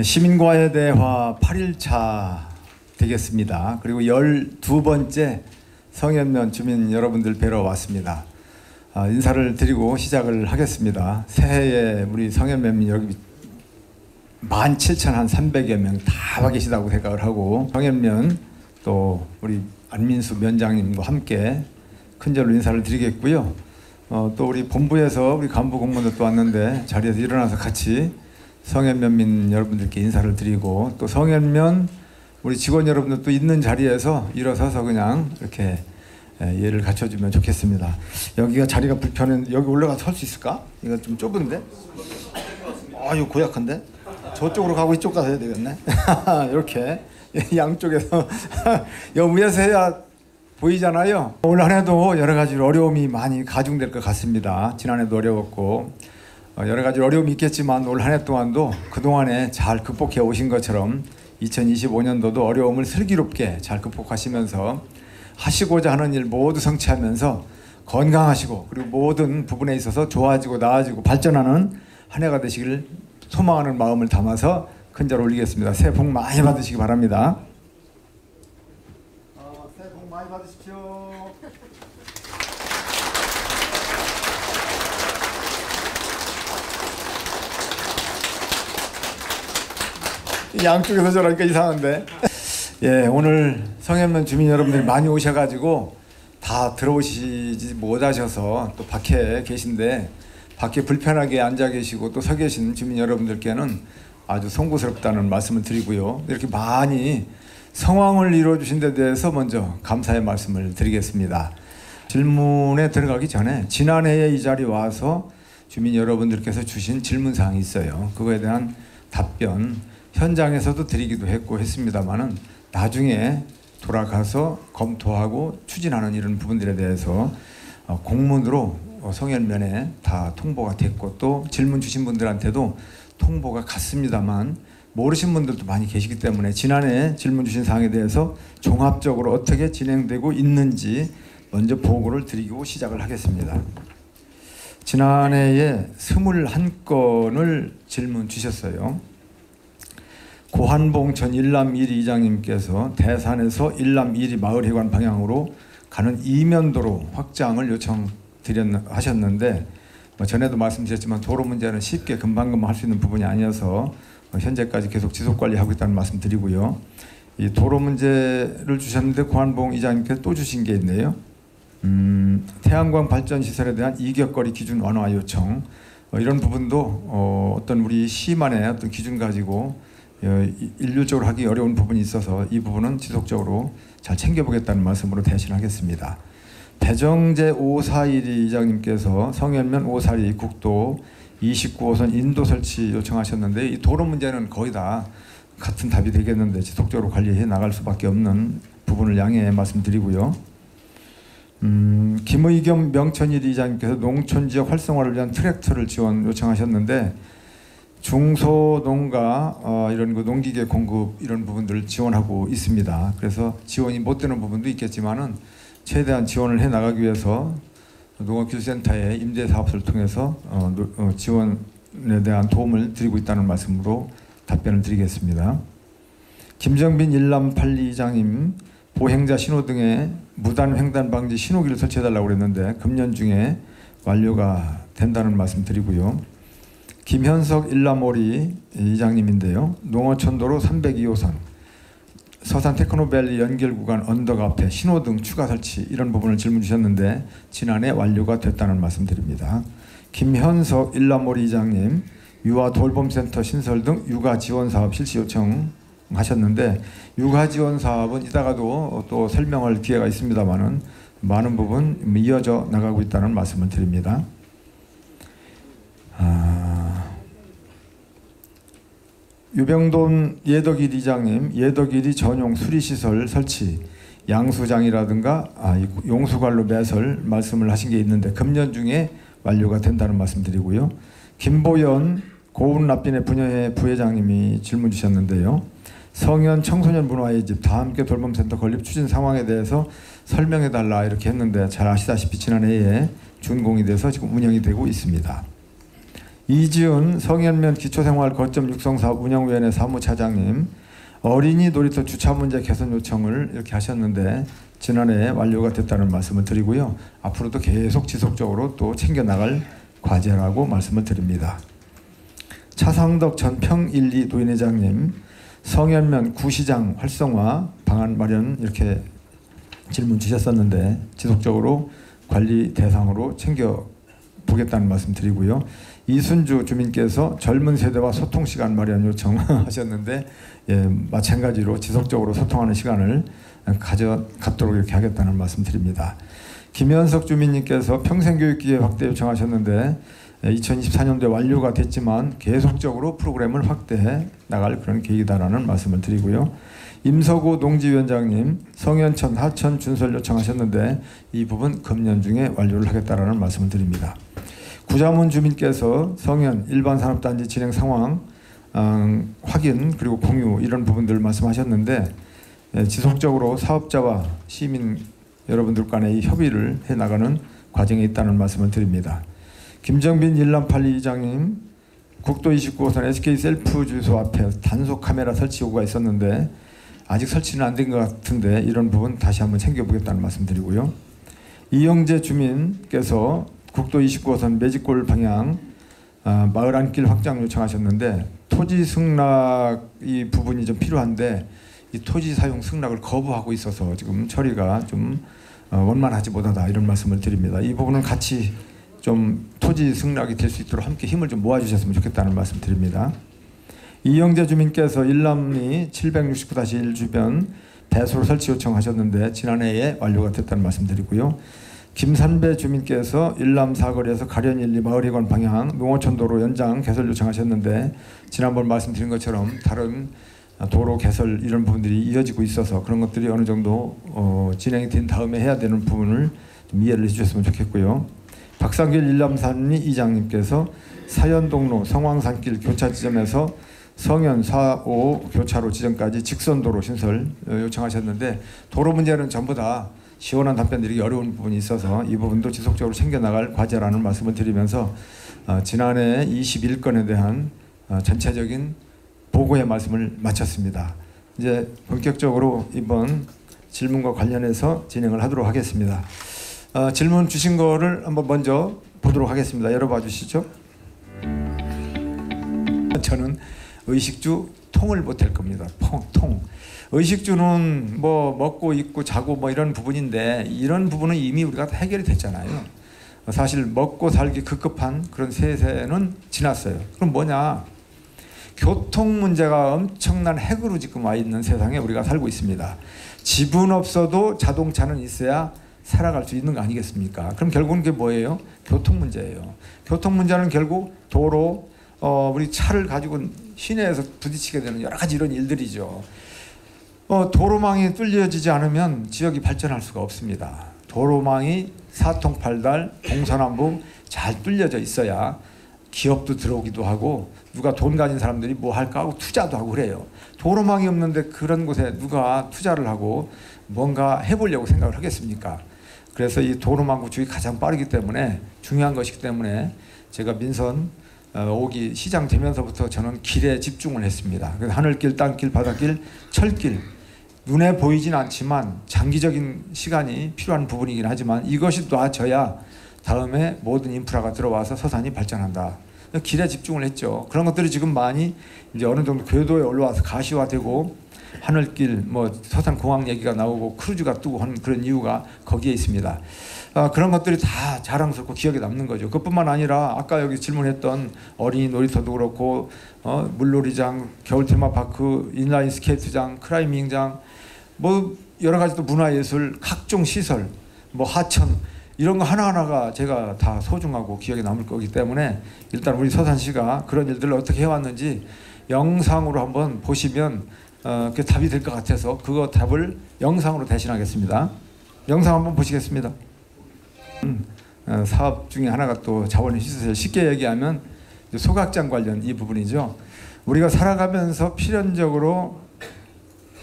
시민과의 대화 8일차 되겠습니다. 그리고 12번째 성현면 주민 여러분들 뵈러 왔습니다. 인사를 드리고 시작을 하겠습니다. 새해에 우리 성현면 여기 17,300여 명 다 와 계시다고 생각을 하고, 성현면 또 우리 안민수 면장님과 함께 큰절로 인사를 드리겠고요. 또 우리 본부에서 우리 간부 공무원들도 왔는데 자리에서 일어나서 같이 성현면민 여러분들께 인사를 드리고, 또 성현면 우리 직원 여러분들도 있는 자리에서 일어서서 그냥 이렇게 예를 갖춰주면 좋겠습니다. 여기가 자리가 불편해. 여기 올라가서 설 수 있을까? 이거 좀 좁은데? 이거 고약한데? 저쪽으로 가고 이쪽 가서 해야 되겠네. 이렇게 양쪽에서 여기 위에서 해야 보이잖아요. 올 한 해도 여러 가지 어려움이 많이 가중될 것 같습니다. 지난해도 어려웠고 여러 가지 어려움이 있겠지만 올 한 해 동안도 그동안에 잘 극복해 오신 것처럼 2025년도도 어려움을 슬기롭게 잘 극복하시면서 하시고자 하는 일 모두 성취하면서 건강하시고, 그리고 모든 부분에 있어서 좋아지고 나아지고 발전하는 한 해가 되시기를 소망하는 마음을 담아서 큰절 올리겠습니다. 새해 복 많이 받으시기 바랍니다. 새해 복 많이 받으십시오. 양쪽에서 저러니까 이상한데. 예, 오늘 성현면 주민 여러분들이 많이 오셔가지고 다 들어오시지 못하셔서 또 밖에 계신데, 밖에 불편하게 앉아 계시고 또 서 계신 주민 여러분들께는 아주 송구스럽다는 말씀을 드리고요. 이렇게 많이 성황을 이루어 주신 데 대해서 먼저 감사의 말씀을 드리겠습니다. 질문에 들어가기 전에 지난해에 이 자리에 와서 주민 여러분들께서 주신 질문사항이 있어요. 그거에 대한 답변 현장에서도 드리기도 했고 했습니다만은 나중에 돌아가서 검토하고 추진하는 이런 부분들에 대해서 공문으로 성현면에 다 통보가 됐고, 또 질문 주신 분들한테도 통보가 갔습니다만 모르신 분들도 많이 계시기 때문에 지난해 질문 주신 사항에 대해서 종합적으로 어떻게 진행되고 있는지 먼저 보고를 드리고 시작을 하겠습니다. 지난해에 21건을 질문 주셨어요. 고한봉 전 일남 1리 이장님께서 대산에서 일남 1리 마을회관 방향으로 가는 이면도로 확장을 요청하셨는데, 전에도 말씀드렸지만 도로 문제는 쉽게 금방금방 할 수 있는 부분이 아니어서 현재까지 계속 지속관리하고 있다는 말씀 드리고요. 이 도로 문제를 주셨는데 고한봉 이장님께서 또 주신 게 있네요. 태양광 발전 시설에 대한 이격거리 기준 완화 요청. 이런 부분도 어떤 우리 시만의 어떤 기준 가지고 일률적으로 하기 어려운 부분이 있어서 이 부분은 지속적으로 잘 챙겨보겠다는 말씀으로 대신하겠습니다. 배정재 541이 이장님께서 성현면 542 국도 29호선 인도 설치 요청하셨는데, 이 도로 문제는 거의 다 같은 답이 되겠는데 지속적으로 관리해 나갈 수밖에 없는 부분을 양해 말씀드리고요. 김의겸 명천일 이장님께서 농촌지역 활성화를 위한 트랙터를 지원 요청하셨는데, 중소농가 이런 농기계 공급 이런 부분들을 지원하고 있습니다. 그래서 지원이 못 되는 부분도 있겠지만은 최대한 지원을 해 나가기 위해서 농업기술센터의 임대사업소를 통해서 지원에 대한 도움을 드리고 있다는 말씀으로 답변을 드리겠습니다. 김정빈 일남 8리 이장님, 보행자 신호등에 무단 횡단 방지 신호기를 설치해달라고 그랬는데 금년 중에 완료가 된다는 말씀 드리고요. 김현석 일남오리 이장님인데요. 농어촌도로 302호선 서산 테크노밸리 연결 구간 언덕 앞에 신호등 추가 설치 이런 부분을 질문 주셨는데 지난해 완료가 됐다는 말씀 드립니다. 김현석 일남오리 이장님, 유아 돌봄센터 신설 등 육아 지원 사업 실시 요청하셨는데, 육아 지원 사업은 이따가도 또 설명할 기회가 있습니다만은 많은 부분 이어져 나가고 있다는 말씀을 드립니다. 유병돈 예덕일 이장님, 예덕일이 전용 수리시설 설치, 양수장이라든가 용수관로 매설 말씀을 하신 게 있는데 금년 중에 완료가 된다는 말씀 드리고요. 김보연 고운납빈의 부녀회 부회장님이 질문 주셨는데요. 성현 청소년 문화의 집 다함께 돌봄센터 건립 추진 상황에 대해서 설명해달라 이렇게 했는데 잘 아시다시피 지난해에 준공이 돼서 지금 운영이 되고 있습니다. 이지은 성현면 기초생활 거점 육성사업 운영위원회 사무차장님, 어린이 놀이터 주차 문제 개선 요청을 이렇게 하셨는데 지난해 완료가 됐다는 말씀을 드리고요. 앞으로도 계속 지속적으로 또 챙겨나갈 과제라고 말씀을 드립니다. 차상덕 전 평1, 2 노인회장님, 성현면 구시장 활성화 방안 마련 이렇게 질문 주셨었는데 지속적으로 관리 대상으로 챙겨보겠다는 말씀 드리고요. 이순주 주민께서 젊은 세대와 소통 시간 마련 요청하셨는데 예, 마찬가지로 지속적으로 소통하는 시간을 갖도록 이렇게 하겠다는 말씀 드립니다. 김현석 주민님께서 평생교육기회 확대 요청하셨는데 2024년도에 완료가 됐지만 계속적으로 프로그램을 확대해 나갈 그런 계획이다라는 말씀을 드리고요. 임서구 농지위원장님, 성현천, 하천 준설 요청하셨는데 이 부분 금년 중에 완료를 하겠다라는 말씀을 드립니다. 구자문 주민께서 성현 일반산업단지 진행 상황 확인 그리고 공유 이런 부분들 말씀하셨는데 지속적으로 사업자와 시민 여러분들 간의 협의를 해나가는 과정에 있다는 말씀을 드립니다. 김정빈 일남팔리 이장님, 국도 29호선 SK 셀프 주유소 앞에 단속 카메라 설치 요구가 있었는데 아직 설치는 안 된 것 같은데 이런 부분 다시 한번 챙겨보겠다는 말씀 드리고요. 이영재 주민께서 국도 29호선 매직골 방향 마을 안길 확장 요청하셨는데 토지 승낙 이 부분이 좀 필요한데 이 토지 사용 승낙을 거부하고 있어서 지금 처리가 좀 원만하지 못하다 이런 말씀을 드립니다. 이 부분은 같이 좀 토지 승낙이 될 수 있도록 함께 힘을 좀 모아주셨으면 좋겠다는 말씀 드립니다. 이영재 주민께서 일남리 769-1 주변 배수로 설치 요청하셨는데 지난해에 완료가 됐다는 말씀 드리고요. 김산배 주민께서 일남 사거리에서 가련 1, 2 마을회관 방향 농어촌도로 연장 개설 요청하셨는데 지난번 말씀드린 것처럼 다른 도로 개설 이런 부분들이 이어지고 있어서 그런 것들이 어느 정도 진행이 된 다음에 해야 되는 부분을 좀 이해를 해주셨으면 좋겠고요. 박상길 일남산리 이장님께서 사연동로 성황산길 교차 지점에서 성현 4.5 교차로 지점까지 직선도로 신설 요청하셨는데 도로 문제는 전부 다 시원한 답변 드리기 어려운 부분이 있어서 이 부분도 지속적으로 챙겨나갈 과제라는 말씀을 드리면서 지난해 21건에 대한 전체적인 보고의 말씀을 마쳤습니다. 이제 본격적으로 이번 질문과 관련해서 진행을 하도록 하겠습니다. 질문 주신 거를 한번 먼저 보도록 하겠습니다. 열어봐 주시죠. 저는 의식주 통을 못할 겁니다. 통. 의식주는 뭐 먹고 입고 자고 뭐 이런 부분인데 이런 부분은 이미 우리가 다 해결이 됐잖아요. 사실 먹고 살기 급급한 그런 세세는 지났어요. 그럼 뭐냐? 교통 문제가 엄청난 핵으로 지금 와 있는 세상에 우리가 살고 있습니다. 집은 없어도 자동차는 있어야 살아갈 수 있는 거 아니겠습니까? 그럼 결국은 그게 뭐예요? 교통 문제예요. 교통 문제는 결국 도로, 우리 차를 가지고 시내에서 부딪히게 되는 여러 가지 이런 일들이죠. 도로망이 뚫려지지 않으면 지역이 발전할 수가 없습니다. 도로망이 사통팔달 동서남북 잘 뚫려져 있어야 기업도 들어오기도 하고 누가 돈 가진 사람들이 뭐 할까 하고 투자도 하고 그래요. 도로망이 없는데 그런 곳에 누가 투자를 하고 뭔가 해보려고 생각을 하겠습니까? 그래서 이 도로망 구축이 가장 빠르기 때문에 중요한 것이기 때문에 제가 민선 5기 시장 되면서부터 저는 길에 집중을 했습니다. 그래서 하늘길, 땅길, 바닷길, 철길 눈에 보이진 않지만 장기적인 시간이 필요한 부분이긴 하지만 이것이 놔져야 다음에 모든 인프라가 들어와서 서산이 발전한다. 길에 집중을 했죠. 그런 것들이 지금 많이 이제 어느 정도 궤도에 올라와서 가시화되고 하늘길, 뭐 서산공항 얘기가 나오고 크루즈가 뜨고 하는 그런 이유가 거기에 있습니다. 그런 것들이 다 자랑스럽고 기억에 남는 거죠. 그뿐만 아니라 아까 여기 질문했던 어린이 놀이터도 그렇고 물놀이장, 겨울 테마파크, 인라인 스케이트장, 클라이밍장, 뭐 여러 가지 또 문화예술, 각종 시설, 뭐 하천 이런 거 하나하나가 제가 다 소중하고 기억에 남을 거기 때문에 일단 우리 서산시가 그런 일들을 어떻게 해왔는지 영상으로 한번 보시면 그게 답이 될 것 같아서 그거 답을 영상으로 대신하겠습니다. 영상 한번 보시겠습니다. 사업 중에 하나가 또 자원을 희소해서 쉽게 얘기하면 소각장 관련 이 부분이죠. 우리가 살아가면서 필연적으로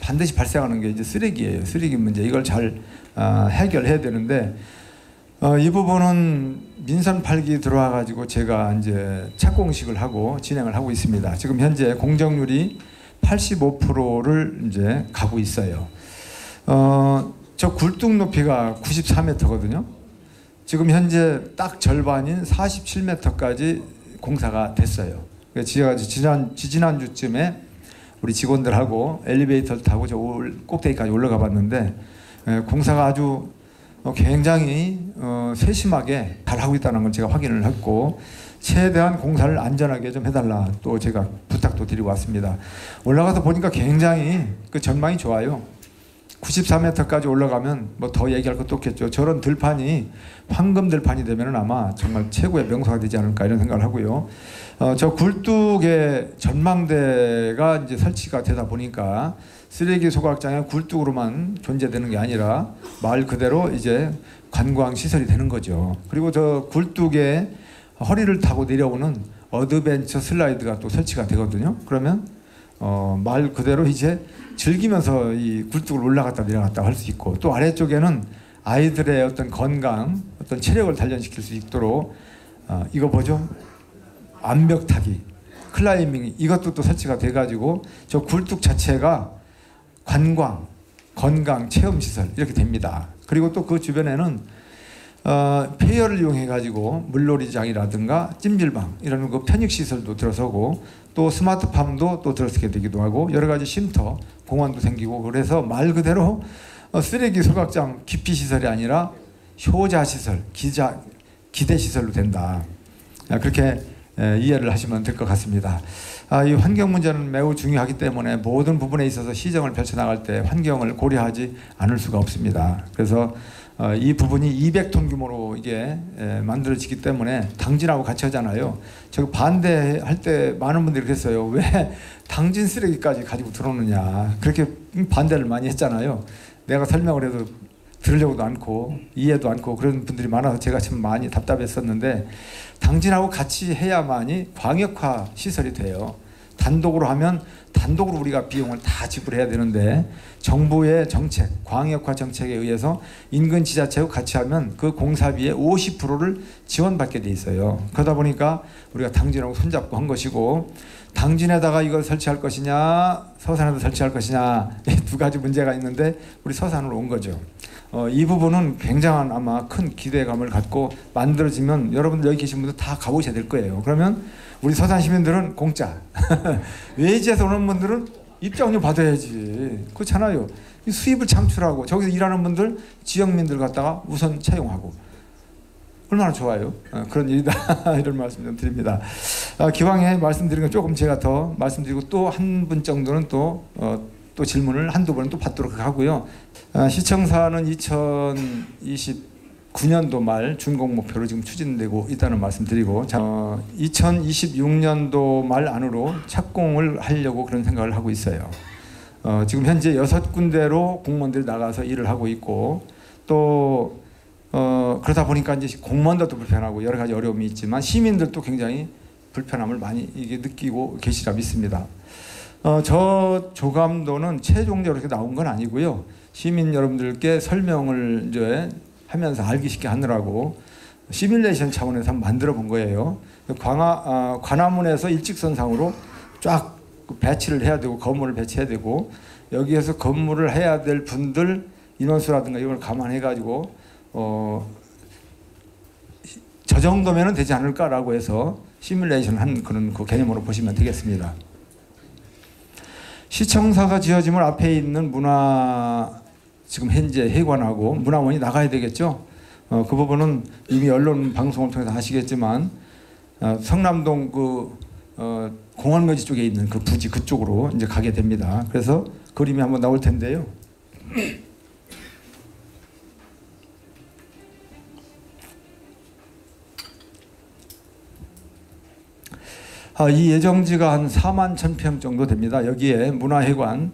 반드시 발생하는 게 이제 쓰레기예요. 쓰레기 문제 이걸 잘 해결해야 되는데 이 부분은 민선 8기 들어와 가지고 제가 이제 착공식을 하고 진행을 하고 있습니다. 지금 현재 공정률이 85%를 이제 가고 있어요. 저 굴뚝 높이가 94m거든요. 지금 현재 딱 절반인 47m까지 공사가 됐어요. 제가 지지난주쯤에 우리 직원들하고 엘리베이터를 타고 저 꼭대기까지 올라가 봤는데 공사가 아주 굉장히 세심하게 잘 하고 있다는 걸 제가 확인을 했고, 최대한 공사를 안전하게 좀 해달라 또 제가 부탁도 드리고 왔습니다. 올라가서 보니까 굉장히 그 전망이 좋아요. 94m까지 올라가면 뭐 더 얘기할 것도 없겠죠. 저런 들판이 황금 들판이 되면 아마 정말 최고의 명소가 되지 않을까 이런 생각을 하고요. 저 굴뚝의 전망대가 이제 설치가 되다 보니까 쓰레기 소각장이 굴뚝으로만 존재되는 게 아니라 말 그대로 이제 관광 시설이 되는 거죠. 그리고 저 굴뚝에 허리를 타고 내려오는 어드벤처 슬라이드가 또 설치가 되거든요. 그러면 말 그대로 이제 즐기면서 이 굴뚝을 올라갔다 내려갔다 할 수 있고, 또 아래쪽에는 아이들의 어떤 건강, 어떤 체력을 단련시킬 수 있도록 이거 뭐죠? 암벽 타기, 클라이밍, 이것도 또 설치가 돼가지고 저 굴뚝 자체가 관광, 건강, 체험시설 이렇게 됩니다. 그리고 또 그 주변에는 폐열을 이용해 가지고 물놀이장이라든가 찜질방 이런 그 편익시설도 들어서고, 또 스마트팜도 또 들어서게 되기도 하고, 여러 가지 쉼터, 공원도 생기고, 그래서 말 그대로 쓰레기 소각장 기피시설이 아니라 효자시설, 기대시설로 된다. 그렇게 이해를 하시면 될 것 같습니다. 이 환경 문제는 매우 중요하기 때문에 모든 부분에 있어서 시정을 펼쳐나갈 때 환경을 고려하지 않을 수가 없습니다. 그래서 이 부분이 200톤 규모로 이게 만들어지기 때문에 당진하고 같이 하잖아요. 저 반대할 때 많은 분들이 그랬어요. 왜 당진 쓰레기까지 가지고 들어오느냐. 그렇게 반대를 많이 했잖아요. 내가 설명을 해도 들으려고도 않고 이해도 않고 그런 분들이 많아서 제가 참 많이 답답했었는데, 당진하고 같이 해야만이 광역화 시설이 돼요. 단독으로 하면 단독으로 우리가 비용을 다 지불해야 되는데, 정부의 정책, 광역화 정책에 의해서 인근 지자체하고 같이 하면 그 공사비의 50%를 지원받게 돼 있어요. 그러다 보니까 우리가 당진하고 손잡고 한 것이고, 당진에다가 이걸 설치할 것이냐 서산에도 설치할 것이냐, 이 두 가지 문제가 있는데 우리 서산으로 온 거죠. 이 부분은 굉장한 아마 큰 기대감을 갖고 만들어지면 여러분들 여기 계신 분들 다 가보셔야 될 거예요. 그러면 우리 서산 시민들은 공짜, 외지에서 오는 분들은 입장료 받아야지. 그렇잖아요. 수입을 창출하고 저기서 일하는 분들, 지역민들 갖다가 우선 채용하고, 얼마나 좋아요. 그런 일이다. 이런 말씀 좀 드립니다. 기왕에 말씀드린 건 조금 제가 더 말씀드리고, 또 한 분 정도는 또 질문을 한두 번은 또 받도록 하고요. 시청사는 2029년도 말 준공 목표로 지금 추진되고 있다는 말씀드리고, 2026년도 말 안으로 착공을 하려고 그런 생각을 하고 있어요. 지금 현재 6군데로 공무원들이 나가서 일을 하고 있고, 또 그러다 보니까 이제 공무원들도 불편하고 여러 가지 어려움이 있지만 시민들도 굉장히 불편함을 많이 이게 느끼고 계시라 믿습니다. 저 조감도는 최종적으로 이렇게 나온 건 아니고요. 시민 여러분들께 설명을 이제 하면서 알기 쉽게 하느라고 시뮬레이션 차원에서 만들어 본 거예요. 관화문에서 일직선상으로 쫙 배치를 해야 되고, 건물을 배치해야 되고, 여기에서 건물을 해야 될 분들 인원수라든가 이걸 감안해 가지고 저 정도면 되지 않을까라고 해서 시뮬레이션 한 그런 그 개념으로 보시면 되겠습니다. 시청사가 지어지면 앞에 있는 문화, 지금 현재 해관하고 문화원이 나가야 되겠죠. 그 부분은 이미 언론 방송을 통해서 아시겠지만, 성남동 공원거지 쪽에 있는 그 부지 그쪽으로 이제 가게 됩니다. 그래서 그림이 한번 나올 텐데요. 이 예정지가 한 4만 1,000평 정도 됩니다. 여기에 문화회관,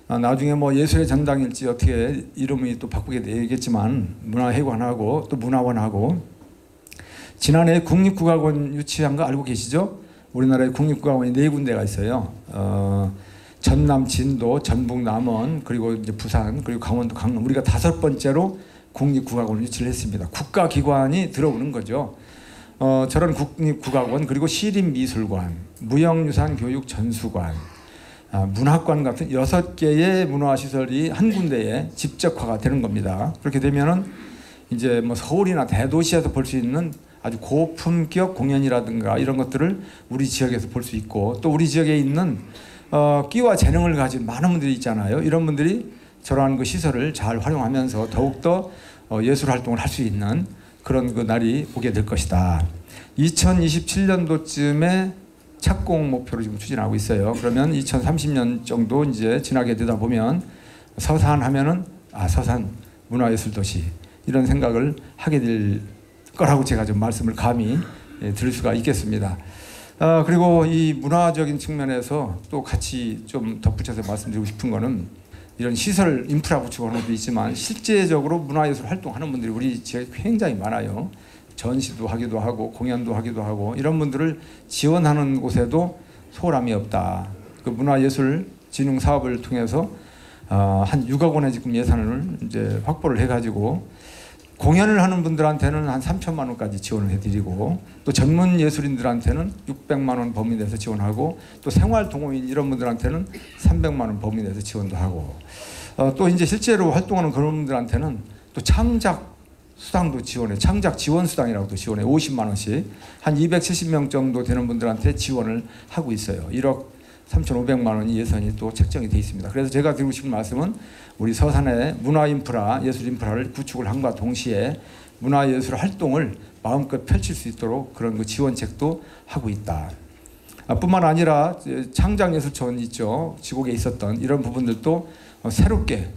나중에 뭐 예술의 전당일지 어떻게 이름이 또 바꾸게 되겠지만, 문화회관하고 또 문화원하고, 지난해 국립국악원 유치한 거 알고 계시죠? 우리나라에 국립국악원이 4군데가 있어요. 전남 진도, 전북 남원, 그리고 이제 부산, 그리고 강원도 강릉, 우리가 5번째로 국립국악원을 유치를 했습니다. 국가기관이 들어오는 거죠. 저런 국립국악원, 그리고 시립미술관, 무형유산교육전수관, 문학관 같은 6개의 문화시설이 한 군데에 집적화가 되는 겁니다. 그렇게 되면은 이제 뭐 서울이나 대도시에서 볼 수 있는 아주 고품격 공연이라든가 이런 것들을 우리 지역에서 볼 수 있고, 또 우리 지역에 있는 끼와 재능을 가진 많은 분들이 있잖아요. 이런 분들이 저러한 그 시설을 잘 활용하면서 더욱더 예술 활동을 할 수 있는 그런 그 날이 오게 될 것이다. 2027년도쯤에 착공 목표로 지금 추진하고 있어요. 그러면 2030년 정도 이제 지나게 되다 보면 서산 하면은 서산 문화예술도시 이런 생각을 하게 될 거라고 제가 좀 말씀을 감히 드릴 수가 있겠습니다. 그리고 이 문화적인 측면에서 또 같이 좀 덧붙여서 말씀드리고 싶은 거는, 이런 시설 인프라 구축하는 것도 있지만 실제적으로 문화예술 활동하는 분들이 우리 지역에 굉장히 많아요. 전시도 하기도 하고 공연도 하기도 하고, 이런 분들을 지원하는 곳에도 소홀함이 없다. 그 문화예술 진흥 사업을 통해서 한 6억 원의 지금 예산을 이제 확보를 해가지고 공연을 하는 분들한테는 한 3천만 원까지 지원을 해드리고, 또 전문 예술인들한테는 600만 원 범위 내에서 지원하고, 또 생활동호인 이런 분들한테는 300만 원 범위 내에서 지원도 하고, 또 이제 실제로 활동하는 그런 분들한테는 또 창작 수당도 지원해, 창작 지원 수당이라고도 지원해 50만 원씩 한 270명 정도 되는 분들한테 지원을 하고 있어요. 1억 3,500만 원이 예산이 또 책정이 돼 있습니다. 그래서 제가 드리고 싶은 말씀은, 우리 서산의 문화 인프라, 예술 인프라를 구축을 함과 동시에 문화예술 활동을 마음껏 펼칠 수 있도록 그런 그 지원책도 하고 있다. 뿐만 아니라 창작예술촌 있죠. 지곡에 있었던 이런 부분들도 새롭게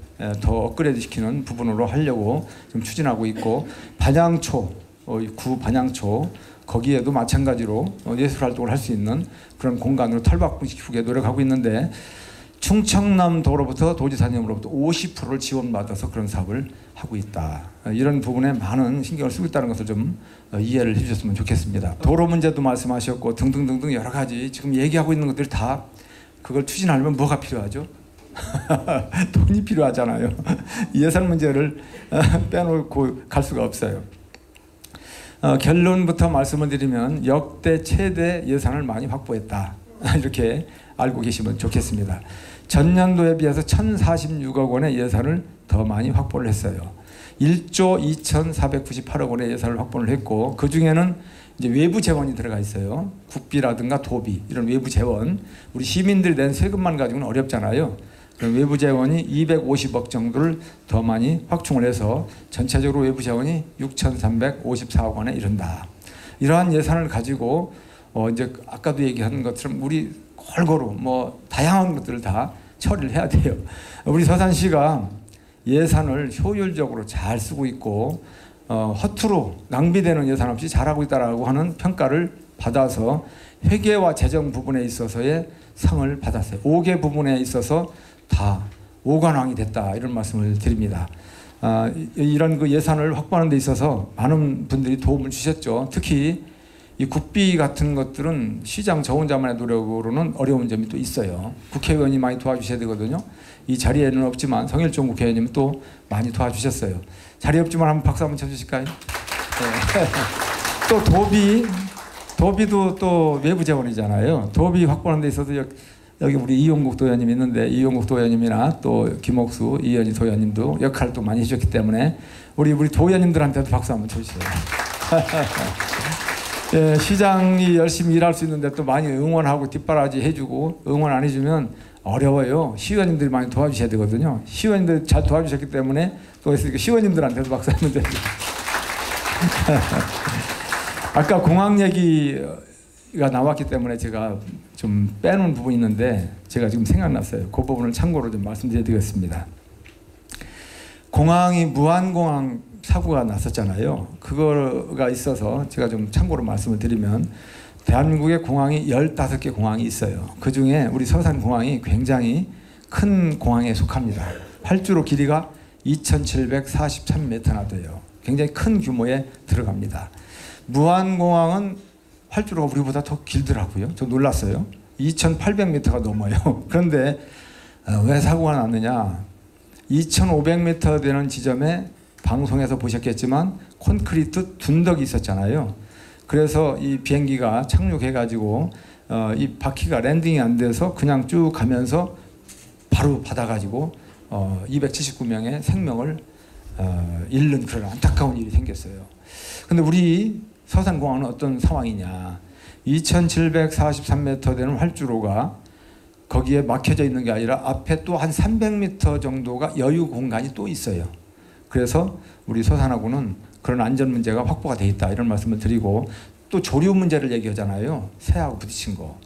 더 업그레이드 시키는 부분으로 하려고 좀 추진하고 있고, 반향초, 구 반향초 거기에도 마찬가지로 예술 활동을 할 수 있는 그런 공간으로 탈바꿈시키게 노력하고 있는데, 충청남도로부터 도지사님으로부터 50%를 지원받아서 그런 사업을 하고 있다. 이런 부분에 많은 신경을 쓰고 있다는 것을 좀 이해를 해주셨으면 좋겠습니다. 도로 문제도 말씀하셨고 등등등등 여러 가지 지금 얘기하고 있는 것들이 다 그걸 추진하려면 뭐가 필요하죠? 돈이 필요하잖아요. 예산 문제를 빼놓고 갈 수가 없어요. 결론부터 말씀을 드리면 역대 최대 예산을 많이 확보했다. 이렇게 알고 계시면 좋겠습니다. 전년도에 비해서 1,046억 원의 예산을 더 많이 확보를 했어요. 1조 2,498억 원의 예산을 확보를 했고, 그 중에는 이제 외부 재원이 들어가 있어요. 국비라든가 도비 이런 외부 재원, 우리 시민들이 낸 세금만 가지고는 어렵잖아요. 그럼 외부 재원이 250억 정도를 더 많이 확충을 해서 전체적으로 외부 재원이 6,354억 원에 이른다. 이러한 예산을 가지고 이제 아까도 얘기한 것처럼 우리 골고루 뭐 다양한 것들을 다 처리를 해야 돼요. 우리 서산시가 예산을 효율적으로 잘 쓰고 있고 허투루 낭비되는 예산 없이 잘하고 있다라고 하는 평가를 받아서 회계와 재정 부분에 있어서의 상을 받았어요. 5개 부분에 있어서 다 5관왕이 됐다, 이런 말씀을 드립니다. 이런 그 예산을 확보하는 데 있어서 많은 분들이 도움을 주셨죠. 특히 이 국비 같은 것들은 시장 저 혼자만의 노력으로는 어려운 점이 또 있어요. 국회의원이 많이 도와주셔야 되거든요. 이 자리에는 없지만 성일종 국회의원님 또 많이 도와주셨어요. 자리 없지만 한번 박수 한번 쳐주실까요? 네. 또 도비도 또 외부 재원이잖아요. 도비 확보하는 데 있어서 여기 우리 이용국 도의원님 있는데, 이용국 도의원님이나 또 김옥수 이현희 도의원님도 역할을 또 많이 해주셨기 때문에 우리 도의원님들한테도 박수 한번 쳐주세요. 예, 시장이 열심히 일할 수 있는데 또 많이 응원하고 뒷바라지 해주고, 응원 안 해주면 어려워요. 시의원님들이 많이 도와주셔야 되거든요. 시의원님들 잘 도와주셨기 때문에 또 시의원님들한테도 박수 한번 드립니다. 아까 공항 얘기가 나왔기 때문에 제가 좀 빼놓은 부분이 있는데 제가 지금 생각났어요. 그 부분을 참고로 좀 말씀드려 드리겠습니다. 공항이 무안공항 사고가 났었잖아요. 그거가 있어서 제가 좀 참고로 말씀을 드리면, 대한민국에 공항이 15개 공항이 있어요. 그 중에 우리 서산공항이 굉장히 큰 공항에 속합니다. 활주로 길이가 2,743m나 돼요. 굉장히 큰 규모에 들어갑니다. 무안공항은 활주로가 우리보다 더 길더라고요. 저 놀랐어요. 2,800m가 넘어요. 그런데 왜 사고가 났느냐? 2,500m 되는 지점에 방송에서 보셨겠지만 콘크리트 둔덕이 있었잖아요. 그래서 이 비행기가 착륙해가지고 이 바퀴가 랜딩이 안 돼서 그냥 쭉 가면서 바로 받아가지고 279명의 생명을 잃는 그런 안타까운 일이 생겼어요. 근데 우리 서산공항은 어떤 상황이냐. 2743m 되는 활주로가 거기에 막혀져 있는 게 아니라 앞에 또 한 300m 정도가 여유 공간이 또 있어요. 그래서 우리 서산하고는 그런 안전 문제가 확보가 돼 있다 이런 말씀을 드리고, 또 조류 문제를 얘기하잖아요. 새하고 부딪힌 거.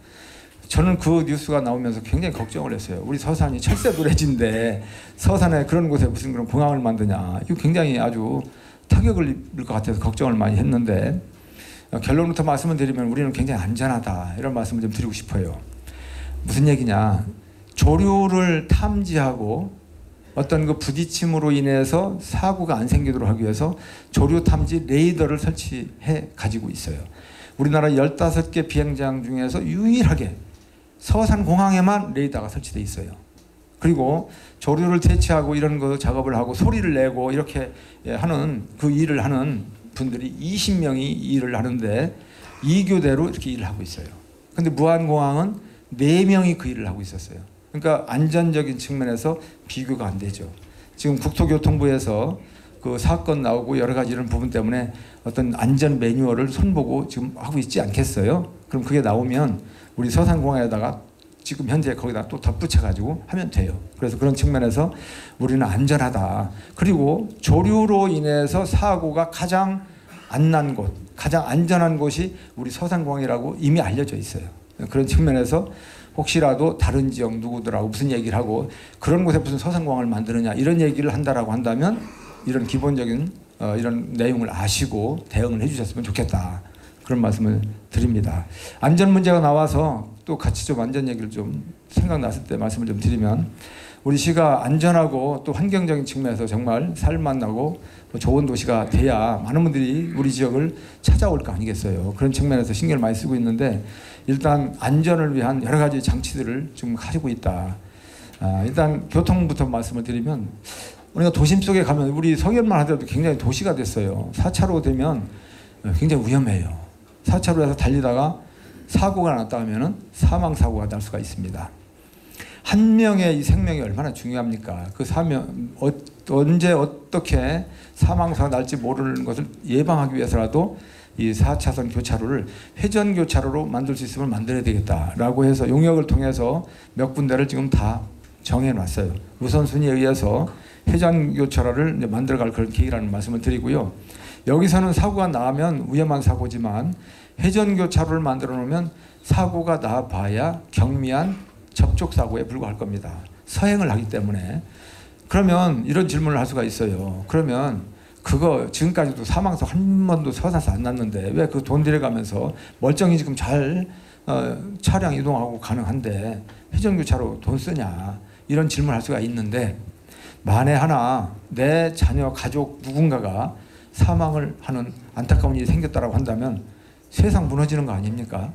저는 그 뉴스가 나오면서 굉장히 걱정을 했어요. 우리 서산이 철새 노래지인데 서산에 그런 곳에 무슨 그런 공항을 만드냐. 이거 굉장히 아주 타격을 입을 것 같아서 걱정을 많이 했는데, 결론부터 말씀을 드리면 우리는 굉장히 안전하다 이런 말씀을 좀 드리고 싶어요. 무슨 얘기냐. 조류를 탐지하고 어떤 그 부딪힘으로 인해서 사고가 안 생기도록 하기 위해서 조류 탐지 레이더를 설치해 가지고 있어요. 우리나라 15개 비행장 중에서 유일하게 서산공항에만 레이더가 설치되어 있어요. 그리고 조류를 퇴치하고 이런 거 작업을 하고 소리를 내고 이렇게 하는 그 일을 하는 분들이 20명이 일을 하는데 2교대로 이렇게 일을 하고 있어요. 근데 무안공항은 4명이 그 일을 하고 있었어요. 그러니까 안전적인 측면에서 비교가 안 되죠. 지금 국토교통부에서 그 사건 나오고 여러 가지 이런 부분 때문에 어떤 안전 매뉴얼을 손보고 지금 하고 있지 않겠어요? 그럼 그게 나오면 우리 서산공항에다가 지금 현재 거기다 또 덧붙여가지고 하면 돼요. 그래서 그런 측면에서 우리는 안전하다. 그리고 조류로 인해서 사고가 가장 안 난 곳, 가장 안전한 곳이 우리 서산공항이라고 이미 알려져 있어요. 그런 측면에서 혹시라도 다른 지역 누구들하고 무슨 얘기를 하고 그런 곳에 무슨 서산공항을 만드느냐 이런 얘기를 한다라고 한다면 이런 기본적인 이런 내용을 아시고 대응을 해주셨으면 좋겠다. 그런 말씀을 드립니다. 안전 문제가 나와서 또 같이 좀 안전 얘기를 좀 생각났을 때 말씀을 좀 드리면, 우리 시가 안전하고 또 환경적인 측면에서 정말 살만나고 좋은 도시가 돼야 많은 분들이 우리 지역을 찾아올 거 아니겠어요. 그런 측면에서 신경을 많이 쓰고 있는데, 일단 안전을 위한 여러 가지 장치들을 지금 가지고 있다. 일단 교통부터 말씀을 드리면, 우리가 도심 속에 가면 우리 서울만 하더라도 굉장히 도시가 됐어요. 4차로 되면 굉장히 위험해요. 4차로에서 달리다가 사고가 났다 하면은 사망사고가 날 수가 있습니다. 한 명의 이 생명이 얼마나 중요합니까? 그 언제 어떻게 사망사고가 날지 모르는 것을 예방하기 위해서라도 이 4차선 교차로를 회전교차로로 만들 수 있으면 만들어야 되겠다라고 해서 용역을 통해서 몇 군데를 지금 다 정해놨어요. 우선순위에 의해서 회전교차로를 이제 만들어갈 그런 계획이라는 말씀을 드리고요. 여기서는 사고가 나면 위험한 사고지만 회전교차로를 만들어 놓으면 사고가 나봐야 경미한 접촉사고에 불과할 겁니다. 서행을 하기 때문에. 그러면 이런 질문을 할 수가 있어요. 그러면 그거 지금까지도 사망사고 한 번도 서산에서 안 났는데 왜 그 돈 들여가면서 멀쩡히 지금 잘 차량 이동하고 가능한데 회전교차로 돈 쓰냐, 이런 질문을 할 수가 있는데, 만에 하나 내 자녀 가족 누군가가 사망을 하는 안타까운 일이 생겼다고 한다면 세상 무너지는 거 아닙니까?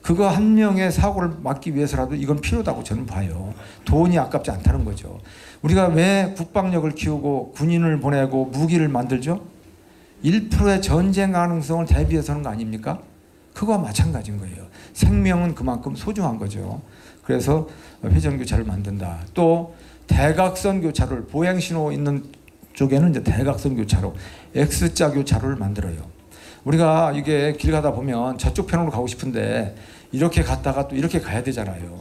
그거 한 명의 사고를 막기 위해서라도 이건 필요하다고 저는 봐요. 돈이 아깝지 않다는 거죠. 우리가 왜 국방력을 키우고 군인을 보내고 무기를 만들죠? 1%의 전쟁 가능성을 대비해서 하는 거 아닙니까? 그거와 마찬가지인 거예요. 생명은 그만큼 소중한 거죠. 그래서 회전교차를 만든다. 또 대각선 교차로를, 보행신호 있는 쪽에는 이제 대각선 교차로, X자 교차로를 만들어요. 우리가 이게 길 가다 보면 저쪽 편으로 가고 싶은데 이렇게 갔다가 또 이렇게 가야 되잖아요.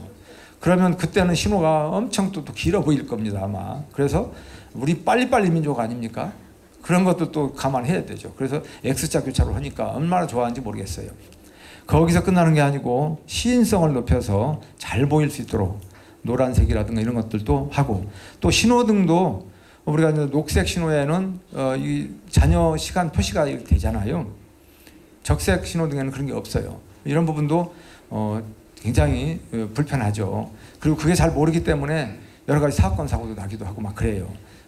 그러면 그때는 신호가 엄청 또 길어 보일 겁니다, 아마. 그래서 우리 빨리빨리 민족 아닙니까? 그런 것도 또 감안해야 되죠. 그래서 X자 교차로 하니까 얼마나 좋아하는지 모르겠어요. 거기서 끝나는 게 아니고 시인성을 높여서 잘 보일 수 있도록 노란색이라든가 이런 것들도 하고, 또 신호등도 우리가 이제 녹색 신호에는 이 잔여 시간 표시가 되잖아요. 적색 신호등에는 그런 게 없어요. 이런 부분도 굉장히 불편하죠. 그리고 그게 잘 모르기 때문에 여러 가지 사건 사고도 나기도 하고 막 그래요.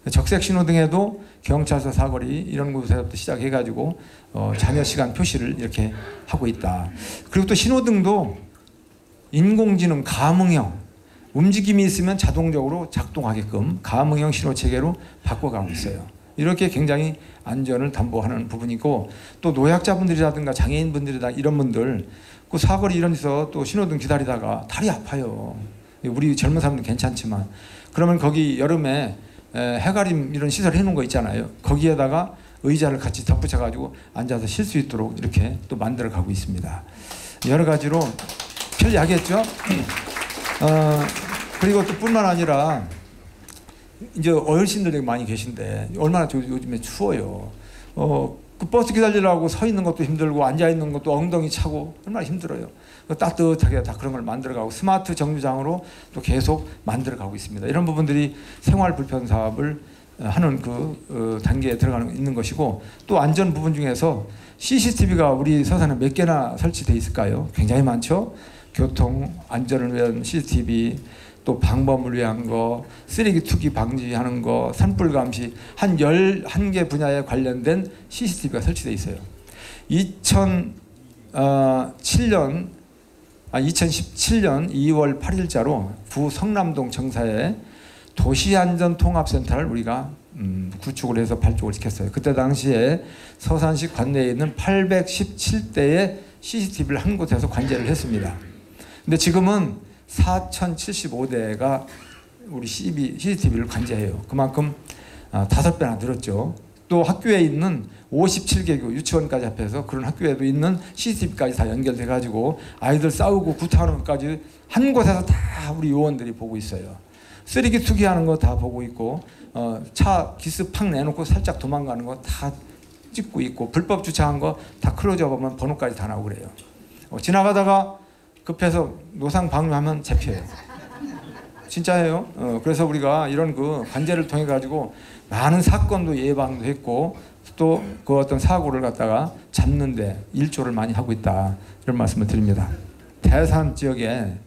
적색 신호등에도 경찰서 사거리 이런 곳에서부터 시작해가지고 잔여 시간 표시를 이렇게 하고 있다. 그리고 또 신호등도 인공지능 감응형, 움직임이 있으면 자동적으로 작동하게끔 감응형 신호 체계로 바꿔가고 있어요. 이렇게 굉장히 안전을 담보하는 부분이고, 또 노약자분들이라든가 장애인분들이다 이런 분들 그 사거리 이런 데서 또 신호등 기다리다가 다리 아파요. 우리 젊은 사람들은 괜찮지만 그러면 거기 여름에 해가림 이런 시설 해놓은 거 있잖아요. 거기에다가 의자를 같이 덧붙여 가지고 앉아서 쉴 수 있도록 이렇게 또 만들어 가고 있습니다. 여러 가지로 편리하겠죠. 그리고 또 뿐만 아니라 이제 어르신들이 많이 계신데 얼마나 요즘에 추워요. 그 버스 기다리려고 서 있는 것도 힘들고 앉아 있는 것도 엉덩이 차고 얼마나 힘들어요. 따뜻하게 다 그런 걸 만들어가고 스마트 정류장으로 또 계속 만들어가고 있습니다. 이런 부분들이 생활 불편 사업을 하는 그 단계에 들어가는 있는 것이고, 또 안전 부분 중에서 CCTV가 우리 서산에 몇 개나 설치되어 있을까요? 굉장히 많죠. 교통 안전을 위한 CCTV, 또 방범을 위한 거, 쓰레기 투기 방지하는 거, 산불 감시, 한 11개 분야에 관련된 CCTV가 설치되어 있어요. 2017년 2월 8일자로 구성남동 청사에 도시안전통합센터를 우리가 구축을 해서 발족을 시켰어요. 그때 당시에 서산시 관내에 있는 817대의 CCTV를 한 곳에서 관제를 했습니다. 근데 지금은 4,075대가 우리 CCTV를 관제해요. 그만큼 5배나 늘었죠. 또 학교에 있는 57개교 유치원까지 합해서 그런 학교에도 있는 CCTV까지 다 연결돼 가지고 아이들 싸우고 구타하는 것까지 한 곳에서 다 우리 요원들이 보고 있어요. 쓰레기 투기하는 거 다 보고 있고, 차 기스 팍 내놓고 살짝 도망가는 거 다 찍고 있고, 불법 주차한 거 다 클로즈업 하면 번호까지 다 나오고 그래요. 지나가다가 급해서 노상 방류하면 잡혀요. 진짜예요. 그래서 우리가 이런 그 관제를 통해 가지고 많은 사건도 예방도 했고, 또 그 어떤 사고를 갖다가 잡는데 일조를 많이 하고 있다, 이런 말씀을 드립니다. 대산 지역에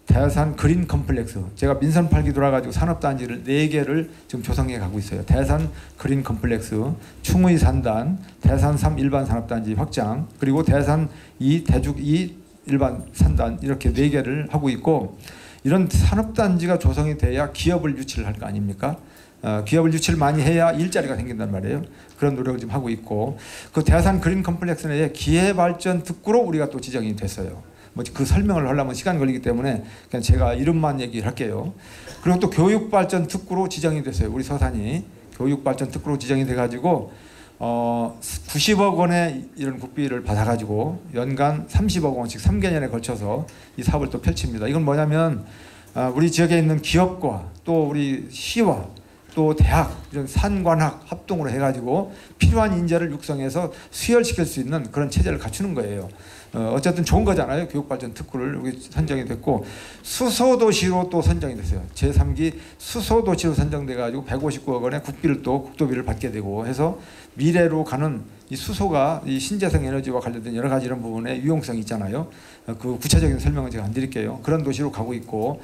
대산 그린 컴플렉스, 제가 민선 8기 돌아가지고 산업단지를 4개를 지금 조성해 가고 있어요. 대산 그린 컴플렉스, 충의 산단, 대산 3 일반 산업단지 확장, 그리고 대산 2 대죽 2 일반 산단, 이렇게 4개를 하고 있고, 이런 산업단지가 조성이 돼야 기업을 유치를 할 거 아닙니까? 기업을 유치를 많이 해야 일자리가 생긴단 말이에요. 그런 노력을 지금 하고 있고, 그 대산 그린 컴플렉스 내에 기회발전 특구로 우리가 또 지정이 됐어요. 뭐 그 설명을 하려면 시간 걸리기 때문에 그냥 제가 이름만 얘기를 할게요. 그리고 또 교육발전 특구로 지정이 됐어요. 우리 서산이 교육발전 특구로 지정이 돼가지고 90억 원의 이런 국비를 받아가지고 연간 30억 원씩 3개년에 걸쳐서 이 사업을 또 펼칩니다. 이건 뭐냐면 우리 지역에 있는 기업과 또 우리 시와 또 대학, 이런 산관학 합동으로 해가지고 필요한 인재를 육성해서 수혈시킬 수 있는 그런 체제를 갖추는 거예요. 어쨌든 좋은 거잖아요. 교육발전 특구를 여기 선정이 됐고, 수소도시로 또 선정이 됐어요. 제3기 수소도시로 선정돼가지고 159억 원의 국비를 또 국도비를 받게 되고 해서 미래로 가는 이 수소가 이 신재생 에너지와 관련된 여러 가지 이런 부분에 유용성이 있잖아요. 그 구체적인 설명은 제가 안 드릴게요. 그런 도시로 가고 있고,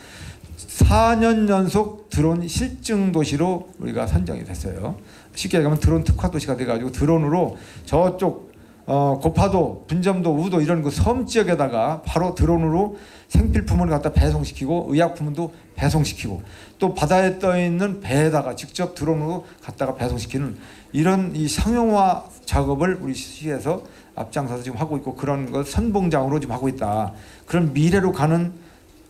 4년 연속 드론 실증 도시로 우리가 선정이 됐어요. 쉽게 얘기하면 드론 특화 도시가 돼가지고 드론으로 저쪽 고파도, 분점도, 우도 이런 그 섬 지역에다가 바로 드론으로 생필품을 갖다 배송시키고, 의약품도 배송시키고, 또 바다에 떠 있는 배에다가 직접 드론으로 갖다가 배송시키는 이런 이 상용화 작업을 우리 시에서 앞장서서 지금 하고 있고, 그런 것 선봉장으로 지금 하고 있다. 그런 미래로 가는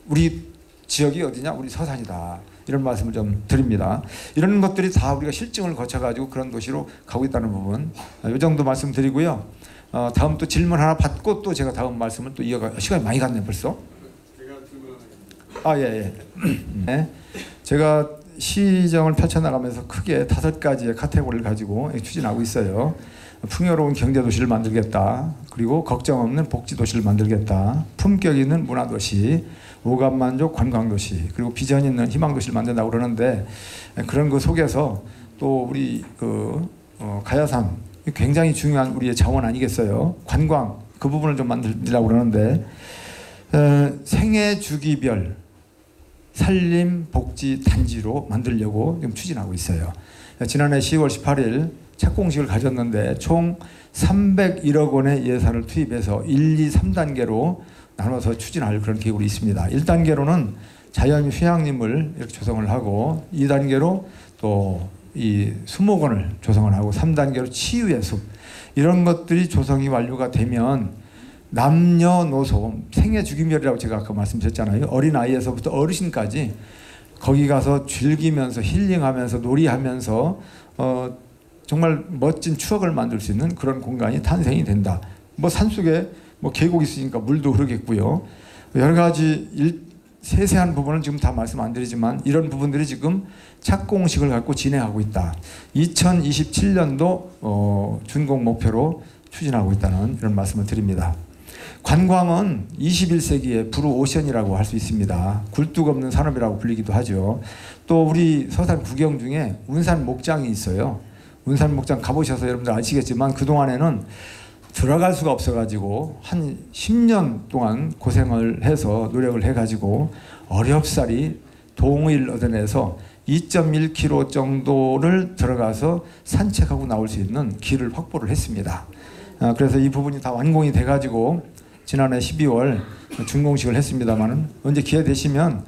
우리 지역이 어디냐? 우리 서산이다. 이런 말씀을 좀 드립니다. 이런 것들이 다 우리가 실증을 거쳐가지고 그런 도시로 가고 있다는 부분, 이 정도 말씀드리고요. 다음 또 질문 하나 받고 또 제가 다음 말씀을 또 이어가. 시간이 많이 갔네 벌써. 예. 네. 제가 시정을 펼쳐나가면서 크게 5가지의 카테고리를 가지고 추진하고 있어요. 풍요로운 경제도시를 만들겠다. 그리고 걱정 없는 복지도시를 만들겠다. 품격 있는 문화도시, 오감만족 관광도시, 그리고 비전 있는 희망도시를 만든다고 그러는데, 그런 그 속에서 또 우리 가야산 굉장히 중요한 우리의 자원 아니겠어요? 관광, 그 부분을 좀 만들려고 그러는데, 생애 주기별 산림복지단지로 만들려고 지금 추진하고 있어요. 지난해 10월 18일 착공식을 가졌는데 총 301억 원의 예산을 투입해서 1, 2, 3단계로 나눠서 추진할 그런 계획이 있습니다. 1단계로는 자연 휴양림을 이렇게 조성을 하고, 2단계로 또 이 수목원을 조성을 하고 3단계로 치유의 숲 이런 것들이 조성이 완료가 되면 남녀노소 생애주기별이라고 제가 아까 말씀드렸잖아요. 어린아이에서부터 어르신까지 거기 가서 즐기면서 힐링하면서 놀이하면서 정말 멋진 추억을 만들 수 있는 그런 공간이 탄생이 된다. 뭐 산속에 뭐 계곡이 있으니까 물도 흐르겠고요. 여러 가지 세세한 부분은 지금 다 말씀 안 드리지만 이런 부분들이 지금 착공식을 갖고 진행하고 있다. 2027년도 준공 목표로 추진하고 있다는 이런 말씀을 드립니다. 관광은 21세기의 브루오션이라고 할 수 있습니다. 굴뚝 없는 산업이라고 불리기도 하죠. 또 우리 서산 구경 중에 운산 목장이 있어요. 운산 목장 가보셔서 여러분들 아시겠지만 그동안에는 들어갈 수가 없어가지고 한 10년 동안 고생을 해서 노력을 해가지고 어렵사리 동을 얻어내서 2.1km 정도를 들어가서 산책하고 나올 수 있는 길을 확보를 했습니다. 그래서 이 부분이 다 완공이 돼가지고 지난해 12월 준공식을 했습니다만 언제 기회 되시면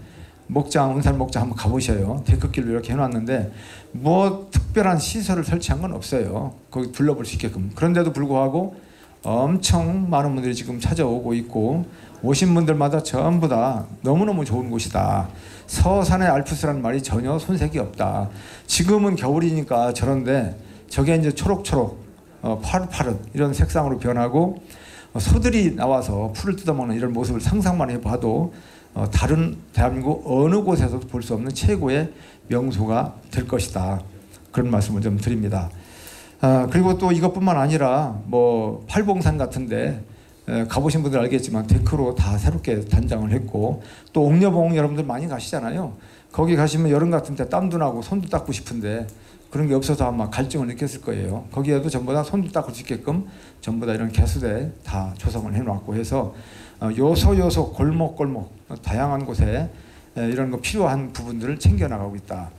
목장, 운산 목장 한번 가보셔요. 데크길로 이렇게 해놨는데 뭐 특별한 시설을 설치한 건 없어요. 거기 둘러볼 수 있게끔. 그런데도 불구하고 엄청 많은 분들이 지금 찾아오고 있고 오신 분들마다 전부 다 너무너무 좋은 곳이다. 서산의 알프스라는 말이 전혀 손색이 없다. 지금은 겨울이니까 저런데 저게 이제 초록초록 파릇파릇 이런 색상으로 변하고 소들이 나와서 풀을 뜯어먹는 이런 모습을 상상만 해봐도 다른 대한민국 어느 곳에서도 볼 수 없는 최고의 명소가 될 것이다. 그런 말씀을 좀 드립니다. 그리고 또 이것뿐만 아니라 뭐 팔봉산 같은데 가보신 분들 알겠지만 데크로 다 새롭게 단장을 했고 또 옥녀봉 여러분들 많이 가시잖아요. 거기 가시면 여름 같은 때 땀도 나고 손도 닦고 싶은데 그런 게 없어서 아마 갈증을 느꼈을 거예요. 거기에도 전부 다 손도 닦을 수 있게끔 전부 다 이런 개수대 다 조성을 해놓았고 해서 요소 골목 다양한 곳에 이런 거 필요한 부분들을 챙겨나가고 있다.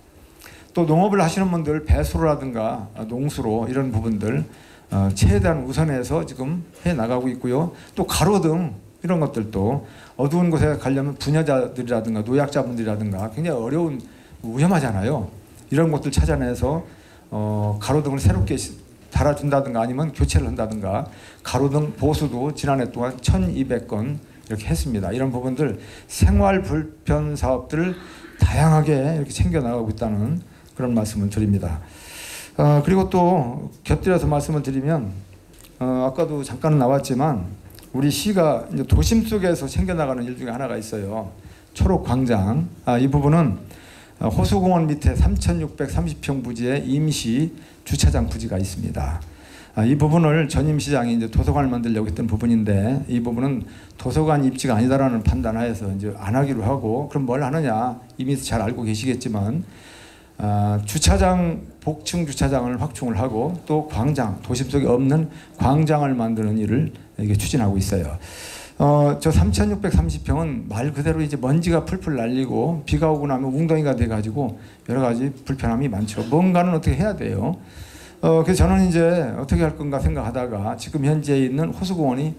또 농업을 하시는 분들 배수로라든가 농수로 이런 부분들 최대한 우선해서 지금 해나가고 있고요. 또 가로등 이런 것들도 어두운 곳에 가려면 부녀자들이라든가 노약자분들이라든가 굉장히 어려운 위험하잖아요. 이런 것들 찾아내서 가로등을 새롭게 달아준다든가 아니면 교체를 한다든가 가로등 보수도 지난해 동안 1200건 이렇게 했습니다. 이런 부분들 생활 불편 사업들을 다양하게 이렇게 챙겨나가고 있다는 그런 말씀을 드립니다. 그리고 또 곁들여서 말씀을 드리면 아까도 잠깐 나왔지만 우리 시가 이제 도심 속에서 챙겨나가는 일 중에 하나가 있어요. 초록광장. 이 부분은 호수공원 밑에 3,630평 부지에 임시 주차장 부지가 있습니다. 이 부분을 전임 시장이 이제 도서관을 만들려고 했던 부분인데 이 부분은 도서관 입지가 아니다라는 판단하에서 이제 안 하기로 하고 그럼 뭘 하느냐 이미 잘 알고 계시겠지만 주차장 복층 주차장을 확충을 하고 또 광장 도심 속에 없는 광장을 만드는 일을 이게 추진하고 있어요. 저 3,630평은 말 그대로 이제 먼지가 풀풀 날리고 비가 오고 나면 웅덩이가 돼가지고 여러 가지 불편함이 많죠. 뭔가는 어떻게 해야 돼요. 그래서 저는 이제 어떻게 할 건가 생각하다가 지금 현재 있는 호수공원이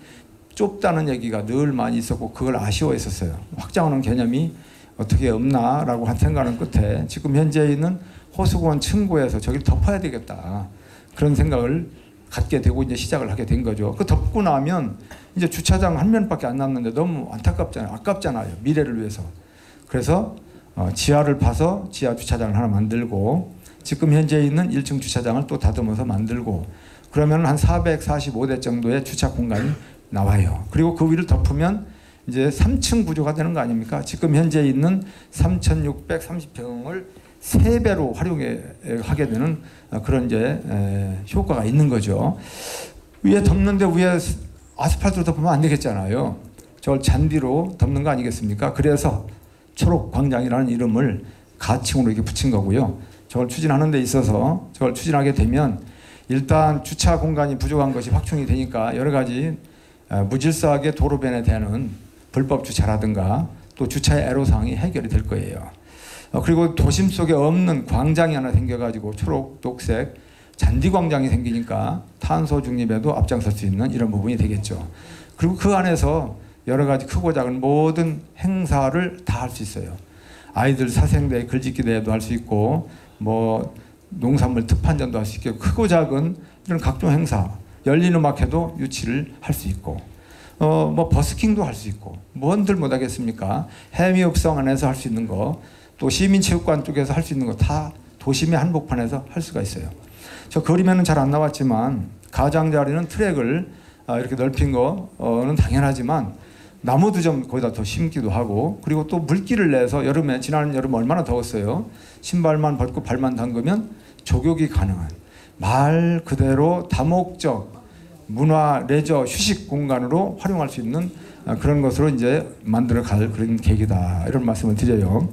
좁다는 얘기가 늘 많이 있었고 그걸 아쉬워했었어요. 확장하는 개념이 어떻게 없나라고 한 생각하는 끝에 지금 현재 있는 호수공원 층고에서 저기를 덮어야 되겠다. 그런 생각을 갖게 되고 이제 시작을 하게 된 거죠. 그 덮고 나면 이제 주차장 한 면밖에 안 남는데 너무 안타깝잖아요. 아깝잖아요. 미래를 위해서. 그래서 지하를 파서 지하 주차장을 하나 만들고 지금 현재 있는 1층 주차장을 또 다듬어서 만들고 그러면 한 445대 정도의 주차 공간이 나와요. 그리고 그 위를 덮으면 이제 3층 구조가 되는 거 아닙니까? 지금 현재 있는 3,630평을 3배로 활용하게 되는 그런 이제 효과가 있는 거죠. 위에 덮는데 위에 아스팔트로 덮으면 안 되겠잖아요. 저걸 잔디로 덮는 거 아니겠습니까? 그래서 초록광장이라는 이름을 가칭으로 이렇게 붙인 거고요. 저걸 추진하는 데 있어서 저걸 추진하게 되면 일단 주차 공간이 부족한 것이 확충이 되니까 여러 가지 무질서하게 도로변에 대는 불법 주차라든가 또 주차의 애로사항이 해결이 될 거예요. 그리고 도심 속에 없는 광장이 하나 생겨가지고 초록, 녹색 잔디광장이 생기니까 탄소 중립에도 앞장설 수 있는 이런 부분이 되겠죠. 그리고 그 안에서 여러 가지 크고 작은 모든 행사를 다 할 수 있어요. 아이들 사생대회, 글짓기 대회도 할 수 있고 뭐 농산물 특판전도 할 수 있고 크고 작은 이런 각종 행사, 열린 음악회도 유치를 할 수 있고 뭐 버스킹도 할 수 있고 뭔들 못하겠습니까? 해미읍성 안에서 할 수 있는 거, 또 시민체육관 쪽에서 할 수 있는 거 다 도심의 한복판에서 할 수가 있어요. 저 그림에는 잘 안 나왔지만 가장자리는 트랙을 이렇게 넓힌 거는 당연하지만 나무도 좀 거기다 더 심기도 하고, 그리고 또 물기를 내서 여름에, 지난 여름 얼마나 더웠어요. 신발만 벗고 발만 담그면 족욕이 가능한, 말 그대로 다목적 문화, 레저, 휴식 공간으로 활용할 수 있는 그런 것으로 이제 만들어 갈 그런 계기다, 이런 말씀을 드려요.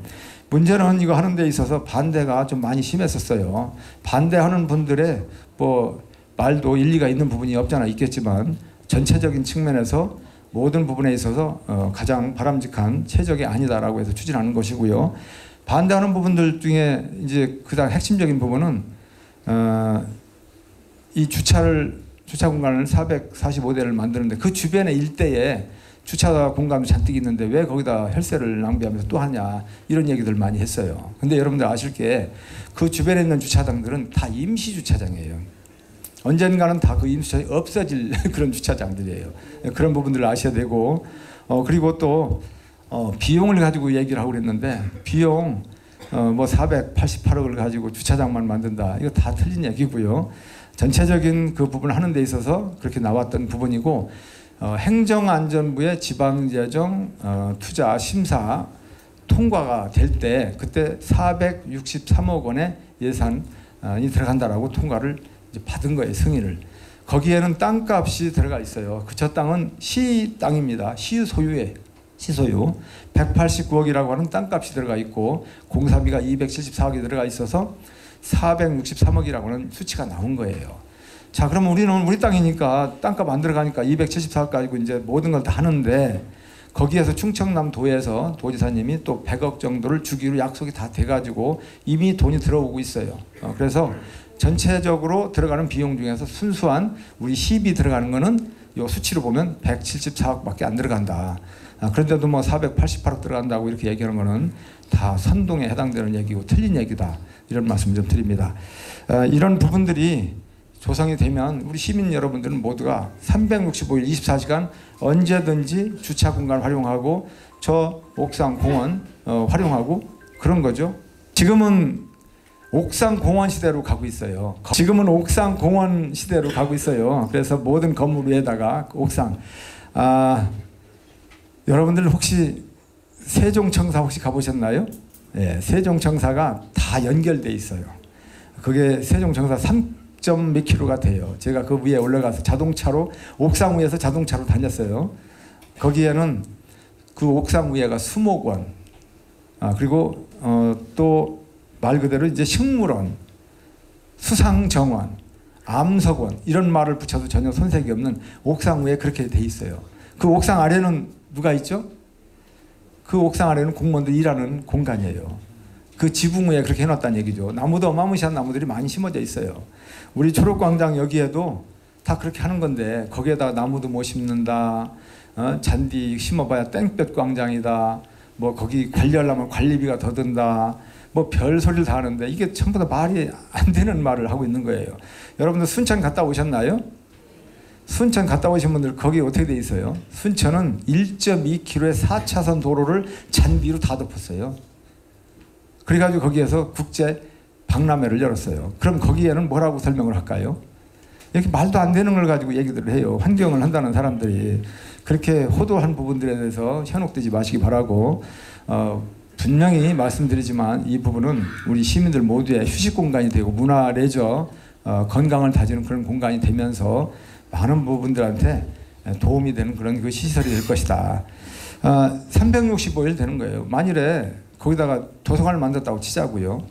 문제는 이거 하는 데 있어서 반대가 좀 많이 심했었어요. 반대하는 분들의 뭐 말도 일리가 있는 부분이 없잖아 있겠지만, 전체적인 측면에서 모든 부분에 있어서 가장 바람직한 최적이 아니다라고 해서 추진하는 것이고요. 반대하는 부분들 중에 이제 그다음 핵심적인 부분은 이 주차 공간을 445대를 만드는데 그 주변의 일대에 주차 공간도 잔뜩 있는데 왜 거기다 혈세를 낭비하면서 또 하냐, 이런 얘기들 많이 했어요. 근데 여러분들 아실 게 그 주변에 있는 주차장들은 다 임시 주차장이에요. 언젠가는 다 그 임시 주차장이 없어질 그런 주차장들이에요. 그런 부분들을 아셔야 되고, 그리고 또 비용을 가지고 얘기를 하고 그랬는데, 비용 뭐 488억을 가지고 주차장만 만든다, 이거 다 틀린 얘기고요. 전체적인 그 부분을 하는 데 있어서 그렇게 나왔던 부분이고, 행정안전부의 지방재정 투자 심사 통과가 될 때 그때 463억 원의 예산이 들어간다라고 통과를 이제 받은 거예요, 승인을. 거기에는 땅값이 들어가 있어요. 저 땅은 시 땅입니다. 시 소유에, 시소유 189억이라고 하는 땅값이 들어가 있고, 공사비가 274억이 들어가 있어서 463억이라고 하는 수치가 나온 거예요. 자, 그러면 우리는 우리 땅이니까 땅값 안 들어가니까 274억 가지고 이제 모든 걸 다 하는데, 거기에서 충청남 도에서 도지사님이 또 100억 정도를 주기로 약속이 다 돼가지고 이미 돈이 들어오고 있어요. 그래서 전체적으로 들어가는 비용 중에서 순수한 우리 시비 들어가는 거는 이 수치로 보면 174억밖에 안 들어간다. 그런데도 뭐 488억 들어간다고 이렇게 얘기하는 거는 다 선동에 해당되는 얘기고 틀린 얘기다, 이런 말씀 좀 드립니다. 이런 부분들이 조성이 되면 우리 시민 여러분들은 모두가 365일 24시간 언제든지 주차 공간 활용하고 저 옥상 공원 활용하고 그런 거죠. 지금은 옥상 공원 시대로 가고 있어요. 지금은 옥상 공원 시대로 가고 있어요. 그래서 모든 건물 위에다가 옥상. 여러분들 혹시 세종청사 혹시 가보셨나요? 네, 세종청사가 다 연결돼 있어요. 그게 세종청사 3점 몇 킬로가 돼요. 제가 그 위에 올라가서 자동차로, 옥상 위에서 자동차로 다녔어요. 거기에는 그 옥상 위에가 수목원, 그리고 또 말 그대로 이제 식물원, 수상정원, 암석원, 이런 말을 붙여도 전혀 손색이 없는 옥상 위에 그렇게 돼 있어요. 그 옥상 아래는 누가 있죠? 그 옥상 아래는 공무원들 일하는 공간이에요. 그 지붕 위에 그렇게 해놨다는 얘기죠. 나무도 어마무시한 나무들이 많이 심어져 있어요. 우리 초록광장 여기에도 다 그렇게 하는 건데, 거기에다 나무도 못 심는다, 잔디 심어봐야 땡볕 광장이다, 뭐 거기 관리하려면 관리비가 더 든다, 뭐 별 소리를 다 하는데 이게 전부 다 말이 안 되는 말을 하고 있는 거예요. 여러분들 순천 갔다 오셨나요? 순천 갔다 오신 분들 거기 어떻게 돼 있어요? 순천은 1.2km의 4차선 도로를 잔디로 다 덮었어요. 그래가지고 거기에서 국제 박람회를 열었어요. 그럼 거기에는 뭐라고 설명을 할까요? 이렇게 말도 안 되는 걸 가지고 얘기들을 해요. 환경을 한다는 사람들이. 그렇게 호도한 부분들에 대해서 현혹되지 마시기 바라고, 분명히 말씀드리지만 이 부분은 우리 시민들 모두의 휴식 공간이 되고 문화, 레저, 건강을 다지는 그런 공간이 되면서 많은 부분들한테 도움이 되는 그런 그 시설이 될 것이다. 365일 되는 거예요. 만일에 거기다가 도서관을 만들었다고 치자고요.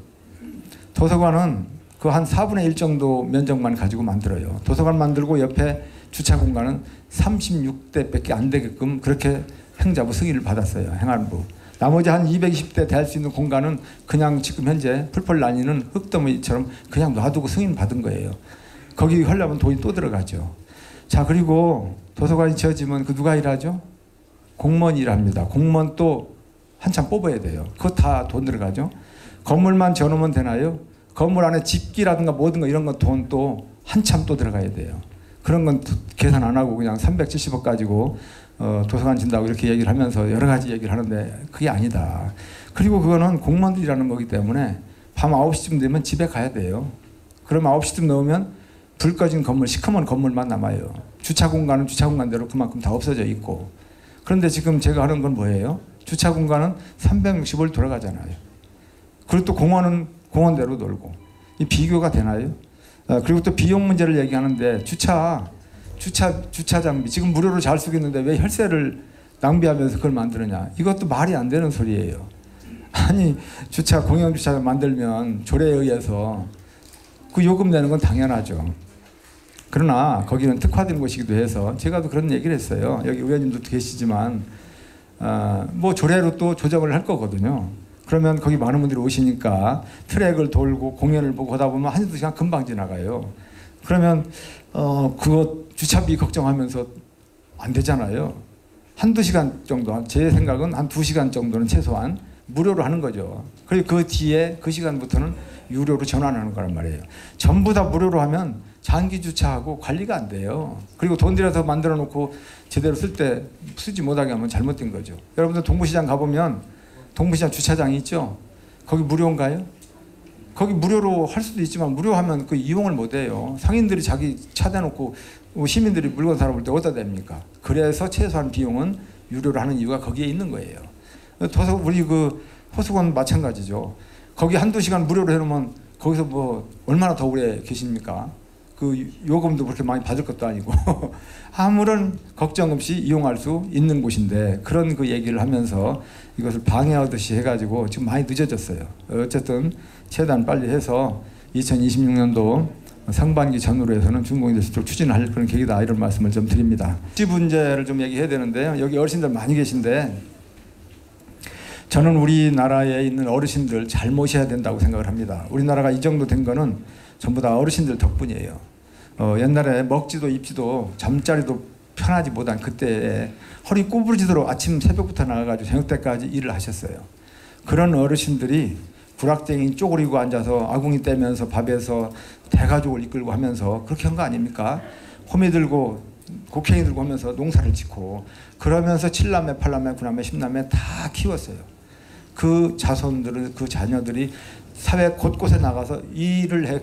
도서관은 그 한 4분의 1 정도 면적만 가지고 만들어요. 도서관 만들고 옆에 주차 공간은 36대밖에 안 되게끔 그렇게 행자부 승인을 받았어요. 행안부. 나머지 한 220대 될 수 있는 공간은 그냥 지금 현재 풀펄 나뉘는 흙더미처럼 그냥 놔두고 승인 받은 거예요. 거기 하려면 돈이 또 들어가죠. 자, 그리고 도서관이 지어지면 그 누가 일하죠? 공무원 일합니다. 공무원 또 한참 뽑아야 돼요. 그거 다 돈 들어가죠. 건물만 지어놓으면 되나요? 건물 안에 집기라든가 뭐든가 이런 건 돈 또 한참 또 들어가야 돼요. 그런 건 계산 안 하고 그냥 370억 가지고 도서관 진다고 이렇게 얘기를 하면서 여러 가지 얘기를 하는데 그게 아니다. 그리고 그거는 공무원들이라는 거기 때문에 밤 9시쯤 되면 집에 가야 돼요. 그러면 9시쯤 넘으면 불 꺼진 건물, 시커먼 건물만 남아요. 주차 공간은 주차 공간대로 그만큼 다 없어져 있고. 그런데 지금 제가 하는 건 뭐예요? 주차 공간은 360을 돌아가잖아요. 그리고 또 공원은 공원대로 놀고. 이 비교가 되나요? 그리고 또 비용 문제를 얘기하는데 주차 장비 지금 무료로 잘 쓰고 있는데 왜 혈세를 낭비하면서 그걸 만드느냐? 이것도 말이 안 되는 소리예요. 아니 공영 주차장 만들면 조례에 의해서 그 요금 내는 건 당연하죠. 그러나 거기는 특화된 곳이기도 해서 제가 또 그런 얘기를 했어요. 여기 의원님도 계시지만 뭐 조례로 또 조정을 할 거거든요. 그러면 거기 많은 분들이 오시니까 트랙을 돌고 공연을 보고 하다 보면 한두 시간 금방 지나가요. 그러면 그거 주차비 걱정하면서 안 되잖아요. 한두 시간 정도, 제 생각은 한 2시간 정도는 최소한 무료로 하는 거죠. 그리고 그 뒤에 그 시간부터는 유료로 전환하는 거란 말이에요. 전부 다 무료로 하면 장기 주차하고 관리가 안 돼요. 그리고 돈 들여서 만들어 놓고 제대로 쓰지 못하게 하면 잘못된 거죠. 여러분들 동부시장 가보면 동부시장 주차장이 있죠. 거기 무료인가요? 거기 무료로 할 수도 있지만 무료하면 그 이용을 못 해요. 상인들이 자기 차 대놓고 시민들이 물건 사러 올 때 어디다 댑니까? 그래서 최소한 비용은 유료로 하는 이유가 거기에 있는 거예요. 우리 그 호수관 마찬가지죠. 거기 한두 시간 무료로 해놓으면 거기서 뭐 얼마나 더 오래 계십니까? 그 요금도 그렇게 많이 받을 것도 아니고 아무런 걱정 없이 이용할 수 있는 곳인데 그런 그 얘기를 하면서 이것을 방해하듯이 해가지고 지금 많이 늦어졌어요. 어쨌든 최대한 빨리 해서 2026년도 상반기 전후로 해서는 준공이 될 수 있도록 추진할 그런 계기다 이런 말씀을 좀 드립니다. 복지 문제를 좀 얘기해야 되는데요. 여기 어르신들 많이 계신데 저는 우리나라에 있는 어르신들 잘 모셔야 된다고 생각을 합니다. 우리나라가 이 정도 된 거는 전부 다 어르신들 덕분이에요. 옛날에 먹지도 입지도 잠자리도 편하지 못한 그때에 허리 구부러지도록 아침 새벽부터 나가가지고 저녁 때까지 일을 하셨어요. 그런 어르신들이 구락쟁이 쪼그리고 앉아서 아궁이 떼면서 밥에서 대가족을 이끌고 하면서 그렇게 한 거 아닙니까? 호미 들고 곡괭이 들고 하면서 농사를 짓고 그러면서 7남매, 8남매, 9남매, 10남매 다 키웠어요. 그 자손들을 그 자녀들이 사회 곳곳에 나가서 일을 해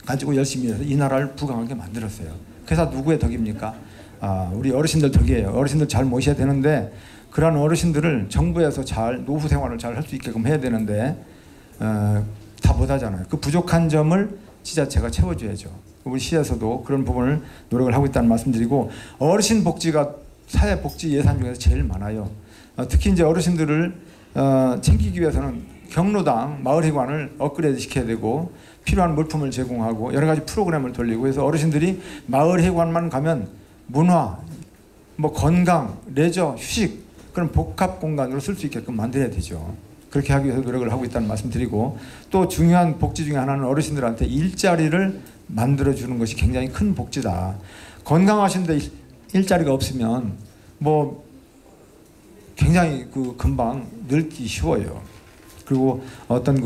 가지고 열심히 해서 이 나라를 부강하게 만들었어요. 그래서 누구의 덕입니까? 우리 어르신들 덕이에요. 어르신들 잘 모셔야 되는데 그런 어르신들을 정부에서 잘 노후 생활을 잘 할 수 있게끔 해야 되는데 다 못하잖아요. 그 부족한 점을 지자체가 채워줘야죠. 우리 시에서도 그런 부분을 노력을 하고 있다는 말씀드리고 어르신 복지가 사회 복지 예산 중에서 제일 많아요. 특히 이제 어르신들을 챙기기 위해서는 경로당 마을회관을 업그레이드 시켜야 되고 필요한 물품을 제공하고 여러 가지 프로그램을 돌리고 해서 어르신들이 마을회관만 가면 문화, 뭐 건강, 레저, 휴식 그런 복합 공간으로 쓸 수 있게끔 만들어야 되죠. 그렇게 하기 위해서 노력을 하고 있다는 말씀드리고 또 중요한 복지 중에 하나는 어르신들한테 일자리를 만들어주는 것이 굉장히 큰 복지다. 건강하신데 일자리가 없으면 뭐 굉장히 그 금방 늙기 쉬워요. 그리고 어떤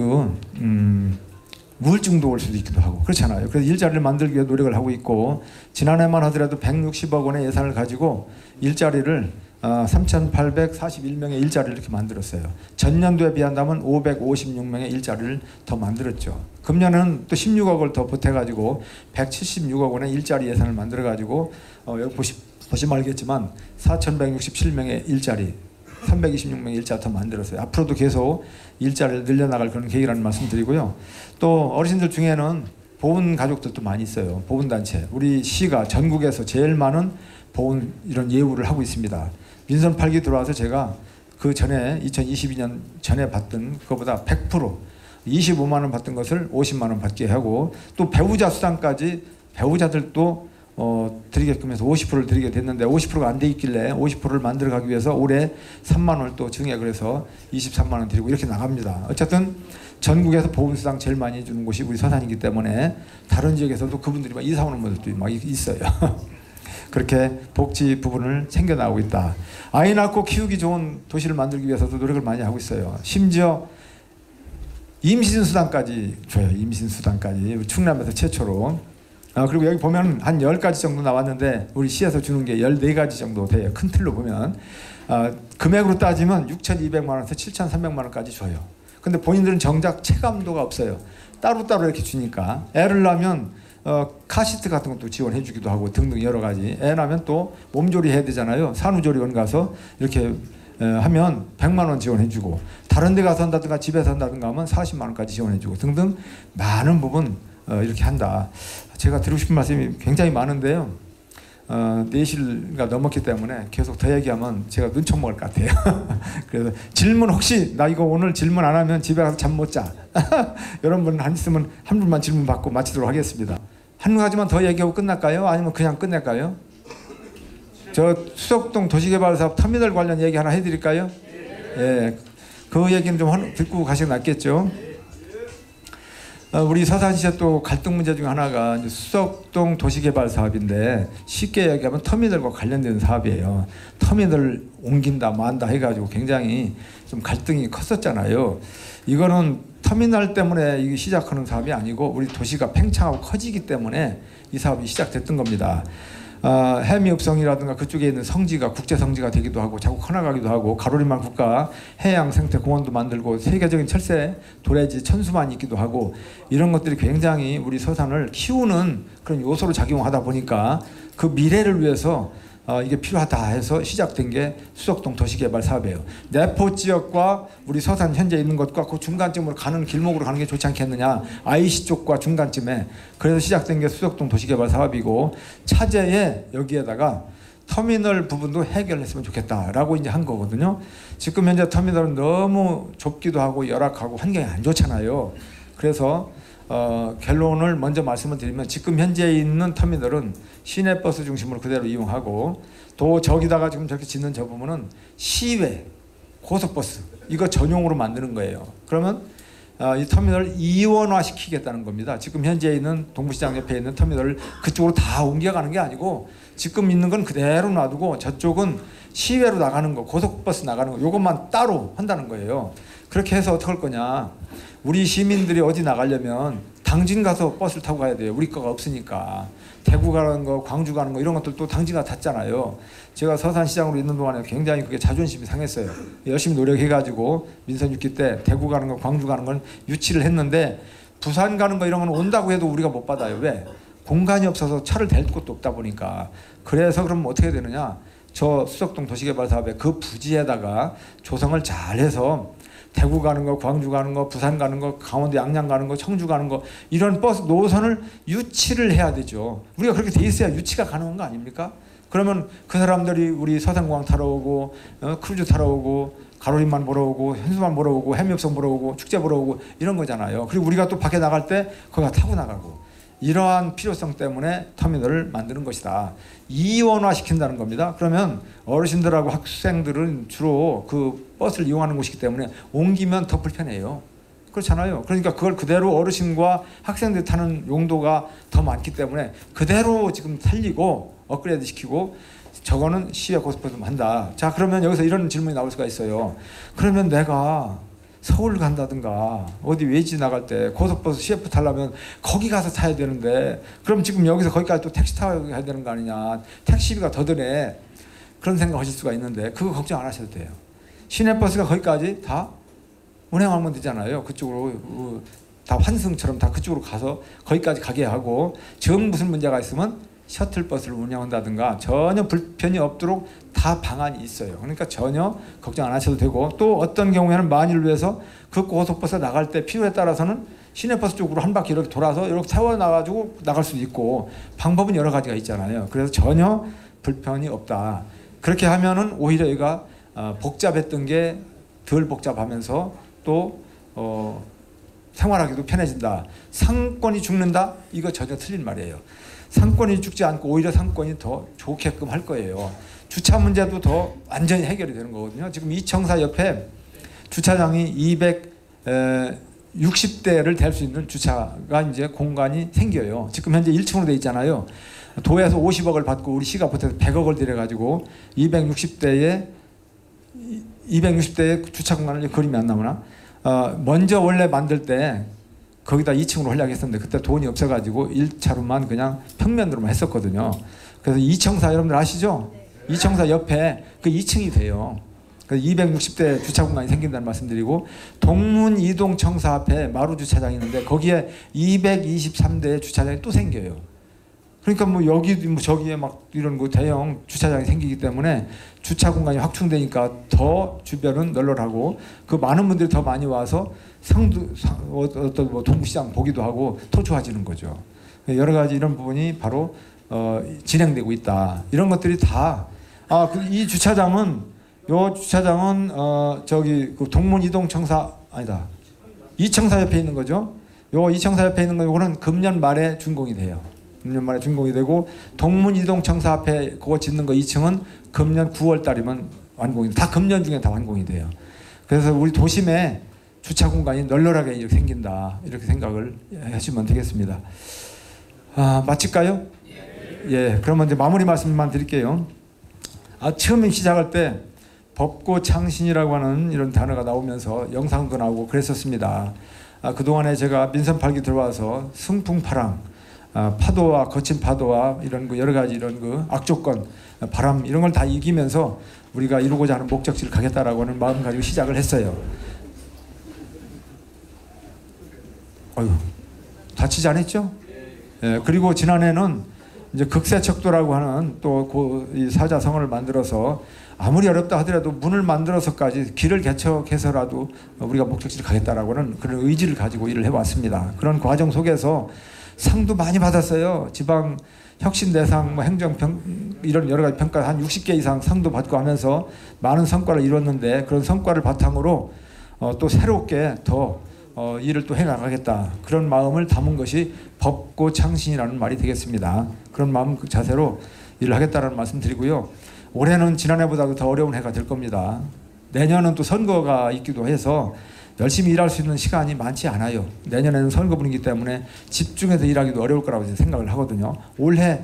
우울증도 올 수도 있기도 하고 그렇잖아요. 그래서 일자리를 만들기 위해 노력을 하고 있고 지난해만 하더라도 160억 원의 예산을 가지고 일자리를 3,841명의 일자리를 이렇게 만들었어요. 전년도에 비한다면 556명의 일자리를 더 만들었죠. 금년은 또 16억을 더 보태가지고 176억 원의 일자리 예산을 만들어가지고 여기 보시면 알겠지만 4,167명의 일자리 326명의 일자 더 만들었어요. 앞으로도 계속 일자리를 늘려나갈 그런 계획이라는 말씀 드리고요. 또 어르신들 중에는 보훈 가족들도 많이 있어요. 보훈단체. 우리 시가 전국에서 제일 많은 보훈 이런 예우를 하고 있습니다. 민선 8기 들어와서 제가 그 전에 2022년 전에 받던 그거보다 100% 25만 원 받던 것을 50만 원 받게 하고 또 배우자 수당까지 배우자들도 드리게끔 해서 50%를 드리게 됐는데 50%가 안 돼 있길래 50%를 만들어 가기 위해서 올해 3만 원을 또 증액을 해서 23만 원 드리고 이렇게 나갑니다. 어쨌든 전국에서 보훈수당 제일 많이 주는 곳이 우리 서산이기 때문에 다른 지역에서도 그분들이 막 이사 오는 분들도 막 있어요. 그렇게 복지 부분을 챙겨나가고 있다. 아이 낳고 키우기 좋은 도시를 만들기 위해서도 노력을 많이 하고 있어요. 심지어 임신수당까지 줘요. 임신수당까지 충남에서 최초로. 그리고 여기 보면 한 10가지 정도 나왔는데 우리 시에서 주는 게 14가지 정도 돼요. 큰 틀로 보면. 금액으로 따지면 6,200만 원에서 7,300만 원까지 줘요. 근데 본인들은 정작 체감도가 없어요. 따로따로 이렇게 주니까. 애를 낳으면 카시트 같은 것도 지원해 주기도 하고 등등 여러 가지. 애 낳으면 또 몸조리 해야 되잖아요. 산후조리원 가서 이렇게 하면 100만 원 지원해 주고, 다른 데 가서 한다든가 집에서 한다든가 하면 40만 원까지 지원해 주고 등등 많은 부분 이렇게 한다. 제가 드리고 싶은 말씀이 굉장히 많은데요. 4시가 넘었기 때문에 계속 더 얘기하면 제가 눈총 먹을 것 같아요. 그래서 질문, 혹시 나 이거 오늘 질문 안 하면 집에 가서 잠 못 자. 이런 분 안 있으면 한 분만 질문 받고 마치도록 하겠습니다. 한 가지만 더 얘기하고 끝날까요? 아니면 그냥 끝낼까요? 저 수석동 도시개발사업 터미널 관련 얘기 하나 해드릴까요? 예, 그 얘기는 좀 듣고 가시는 게 낫겠죠. 우리 서산시에 또 갈등 문제 중에 하나가 이제 수석동 도시개발 사업인데, 쉽게 얘기하면 터미널과 관련된 사업이에요. 터미널을 옮긴다 만다 해가지고 굉장히 좀 갈등이 컸었잖아요. 이거는 터미널 때문에 이게 시작하는 사업이 아니고 우리 도시가 팽창하고 커지기 때문에 이 사업이 시작됐던 겁니다. 해미읍성이라든가 그쪽에 있는 성지가 국제 성지가 되기도 하고 자꾸 커나가기도 하고, 가로리만 국가 해양 생태 공원도 만들고 세계적인 철새 도래지 천수만 있기도 하고, 이런 것들이 굉장히 우리 서산을 키우는 그런 요소로 작용하다 보니까 그 미래를 위해서 이게 필요하다 해서 시작된 게 수석동 도시개발 사업이에요. 내포 지역과 우리 서산 현재 있는 것과 그 중간쯤으로 가는 길목으로 가는 게 좋지 않겠느냐, IC 쪽과 중간쯤에. 그래서 시작된 게 수석동 도시개발 사업이고, 차제에 여기에다가 터미널 부분도 해결했으면 좋겠다라고 이제 한 거거든요. 지금 현재 터미널은 너무 좁기도 하고 열악하고 환경이 안 좋잖아요. 그래서 결론을 먼저 말씀을 드리면, 지금 현재 있는 터미널은 시내버스 중심으로 그대로 이용하고, 또 저기다가 지금 저렇게 짓는 저 부분은 시외 고속버스 이거 전용으로 만드는 거예요. 그러면 이 터미널을 이원화 시키겠다는 겁니다. 지금 현재 있는 동부시장 옆에 있는 터미널을 그쪽으로 다 옮겨가는 게 아니고, 지금 있는 건 그대로 놔두고 저쪽은 시외로 나가는 거, 고속버스 나가는 거, 요것만 따로 한다는 거예요. 그렇게 해서 어떻게 할 거냐, 우리 시민들이 어디 나가려면 당진 가서 버스를 타고 가야 돼요. 우리 거가 없으니까. 대구 가는 거, 광주 가는 거 이런 것들도 당진가 탔잖아요. 제가 서산시장으로 있는 동안에 굉장히 그게 자존심이 상했어요. 열심히 노력해가지고 민선 6기 때 대구 가는 거, 광주 가는 건 유치를 했는데, 부산 가는 거 이런 건 온다고 해도 우리가 못 받아요. 왜? 공간이 없어서 차를 댈 곳도 없다 보니까. 그래서 그럼 어떻게 되느냐, 저 수석동 도시개발 사업에 그 부지에다가 조성을 잘해서 대구 가는 거, 광주 가는 거, 부산 가는 거, 강원도 양양 가는 거, 청주 가는 거, 이런 버스 노선을 유치를 해야 되죠. 우리가 그렇게 돼 있어야 유치가 가능한 거 아닙니까? 그러면 그 사람들이 우리 서산공항 타러 오고, 크루즈 타러 오고, 가로림만 보러 오고, 현수만 보러 오고, 해미읍성 보러 오고, 축제 보러 오고, 이런 거잖아요. 그리고 우리가 또 밖에 나갈 때 거기가 타고 나가고, 이러한 필요성 때문에 터미널을 만드는 것이다. 이원화 시킨다는 겁니다. 그러면 어르신들하고 학생들은 주로 그 버스를 이용하는 곳이기 때문에 옮기면 더 불편해요. 그렇잖아요. 그러니까 그걸 그대로 어르신과 학생들이 타는 용도가 더 많기 때문에 그대로 지금 살리고 업그레이드 시키고, 저거는 시외 고속버스만 한다. 자, 그러면 여기서 이런 질문이 나올 수가 있어요. 그러면 내가 서울 간다든가 어디 외지 나갈 때 고속버스 CF 타려면 거기 가서 타야 되는데, 그럼 지금 여기서 거기까지 또 택시 타고 가야 되는 거 아니냐, 택시비가 더 드네, 그런 생각 하실 수가 있는데 그거 걱정 안 하셔도 돼요. 시내버스가 거기까지 다 운행하면 되잖아요. 그쪽으로 다 환승처럼 다 그쪽으로 가서 거기까지 가게 하고, 정 무슨 문제가 있으면 셔틀버스를 운영한다든가 전혀 불편이 없도록 다 방안이 있어요. 그러니까 전혀 걱정 안 하셔도 되고, 또 어떤 경우에는 만일을 위해서 그 고속버스가 나갈 때 필요에 따라서는 시내버스 쪽으로 한 바퀴 이렇게 돌아서 이렇게 세워놔가지고 나갈 수도 있고, 방법은 여러 가지가 있잖아요. 그래서 전혀 불편이 없다. 그렇게 하면은 오히려 얘가 복잡했던 게 덜 복잡하면서 또 생활하기도 편해진다. 상권이 죽는다? 이거 전혀 틀린 말이에요. 상권이 죽지 않고 오히려 상권이 더 좋게끔 할 거예요. 주차 문제도 더 완전히 해결이 되는 거거든요. 지금 이청사 옆에 주차장이 260대를 댈 수 있는 주차가 이제 공간이 생겨요. 지금 현재 1층으로 돼 있잖아요. 도에서 50억을 받고 우리 시가 보태서 100억을 들여가지고 260대의 주차 공간을 그림이 안 나오나? 먼저 원래 만들 때 거기다 2층으로 하려고 했었는데 그때 돈이 없어가지고 1차로만 그냥 평면으로만 했었거든요. 그래서 이청사 여러분들 아시죠? 이청사 옆에 그 2층이 돼요. 그래서 260대 주차 공간이 생긴다는 말씀드리고, 동문 이동청사 앞에 마루 주차장이 있는데 거기에 223대의 주차장이 또 생겨요. 그러니까 뭐 여기 뭐 저기에 막 이런 거 대형 주차장이 생기기 때문에 주차 공간이 확충되니까 더 주변은 널널하고 그 많은 분들이 더 많이 와서 어떤 뭐 동부시장 보기도 하고 더 좋아지는 거죠. 여러 가지 이런 부분이 바로 진행되고 있다. 이런 것들이 다 이 주차장은 저기 그 동문 이동청사 아니다. 이청사 옆에 있는 거죠. 요 이청사 옆에 있는 거는 금년 말에 준공이 돼요. 금년 말에 준공이 되고 동문 이동청사 앞에 그거 짓는 거 2층은 금년 9월 달이면 완공이 다 금년 중에 다 완공이 돼요. 그래서 우리 도심에 주차 공간이 널널하게 이렇게 생긴다. 이렇게 생각을 하시면 되겠습니다. 마칠까요? 예. 그러면 이제 마무리 말씀만 드릴게요. 처음 시작할 때 법고창신이라고 하는 이런 단어가 나오면서 영상도 나오고 그랬었습니다. 그동안에 제가 민선 8기 들어와서 승풍파랑 파도와 거친 파도와 이런 거 여러 가지 이런 거 악조건 바람 이런 걸 다 이기면서 우리가 이루고자 하는 목적지를 가겠다라고 하는 마음 가지고 시작을 했어요. 다치지 않았죠? 예, 그리고 지난해는 이제 극세척도라고 하는 또 이 사자성어를 만들어서 아무리 어렵다 하더라도 문을 만들어서까지 길을 개척해서라도 우리가 목적지를 가겠다라고 하는 그런 의지를 가지고 일을 해왔습니다. 그런 과정 속에서 상도 많이 받았어요. 지방 혁신대상, 뭐 행정평 이런 여러 가지 평가 한 60개 이상 상도 받고 하면서 많은 성과를 이뤘는데 그런 성과를 바탕으로 또 새롭게 더 일을 또 해나가겠다. 그런 마음을 담은 것이 법고창신이라는 말이 되겠습니다. 그런 마음 그 자세로 일을 하겠다는 말씀 드리고요. 올해는 지난해보다도 더 어려운 해가 될 겁니다. 내년은 또 선거가 있기도 해서 열심히 일할 수 있는 시간이 많지 않아요. 내년에는 선거 분위기 때문에 집중해서 일하기도 어려울 거라고 생각을 하거든요. 올해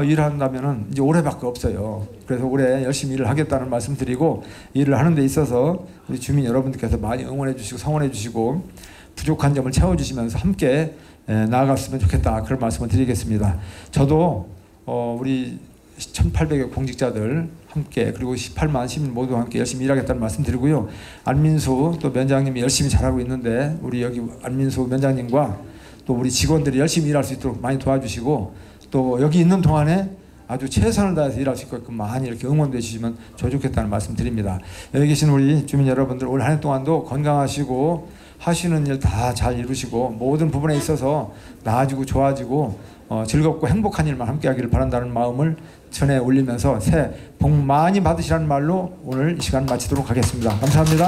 일한다면은 이제 올해밖에 없어요. 그래서 올해 열심히 일을 하겠다는 말씀 드리고, 일을 하는 데 있어서 우리 주민 여러분들께서 많이 응원해 주시고 성원해 주시고 부족한 점을 채워주시면서 함께 나아갔으면 좋겠다. 그런 말씀을 드리겠습니다. 저도 우리 1,800여 공직자들 함께 그리고 18만 시민 모두 함께 열심히 일하겠다는 말씀 드리고요. 안민수 또 면장님이 열심히 잘하고 있는데 우리 여기 안민수 면장님과 또 우리 직원들이 열심히 일할 수 있도록 많이 도와주시고, 또 여기 있는 동안에 아주 최선을 다해서 일할 수 있게끔 많이 이렇게 응원해 주시면 좋겠다는 말씀 드립니다. 여기 계신 우리 주민 여러분들 올 한 해 동안도 건강하시고 하시는 일 다 잘 이루시고 모든 부분에 있어서 나아지고 좋아지고 즐겁고 행복한 일만 함께 하기를 바란다는 마음을 전해 올리면서 새해 복 많이 받으시라는 말로 오늘 이 시간 마치도록 하겠습니다. 감사합니다.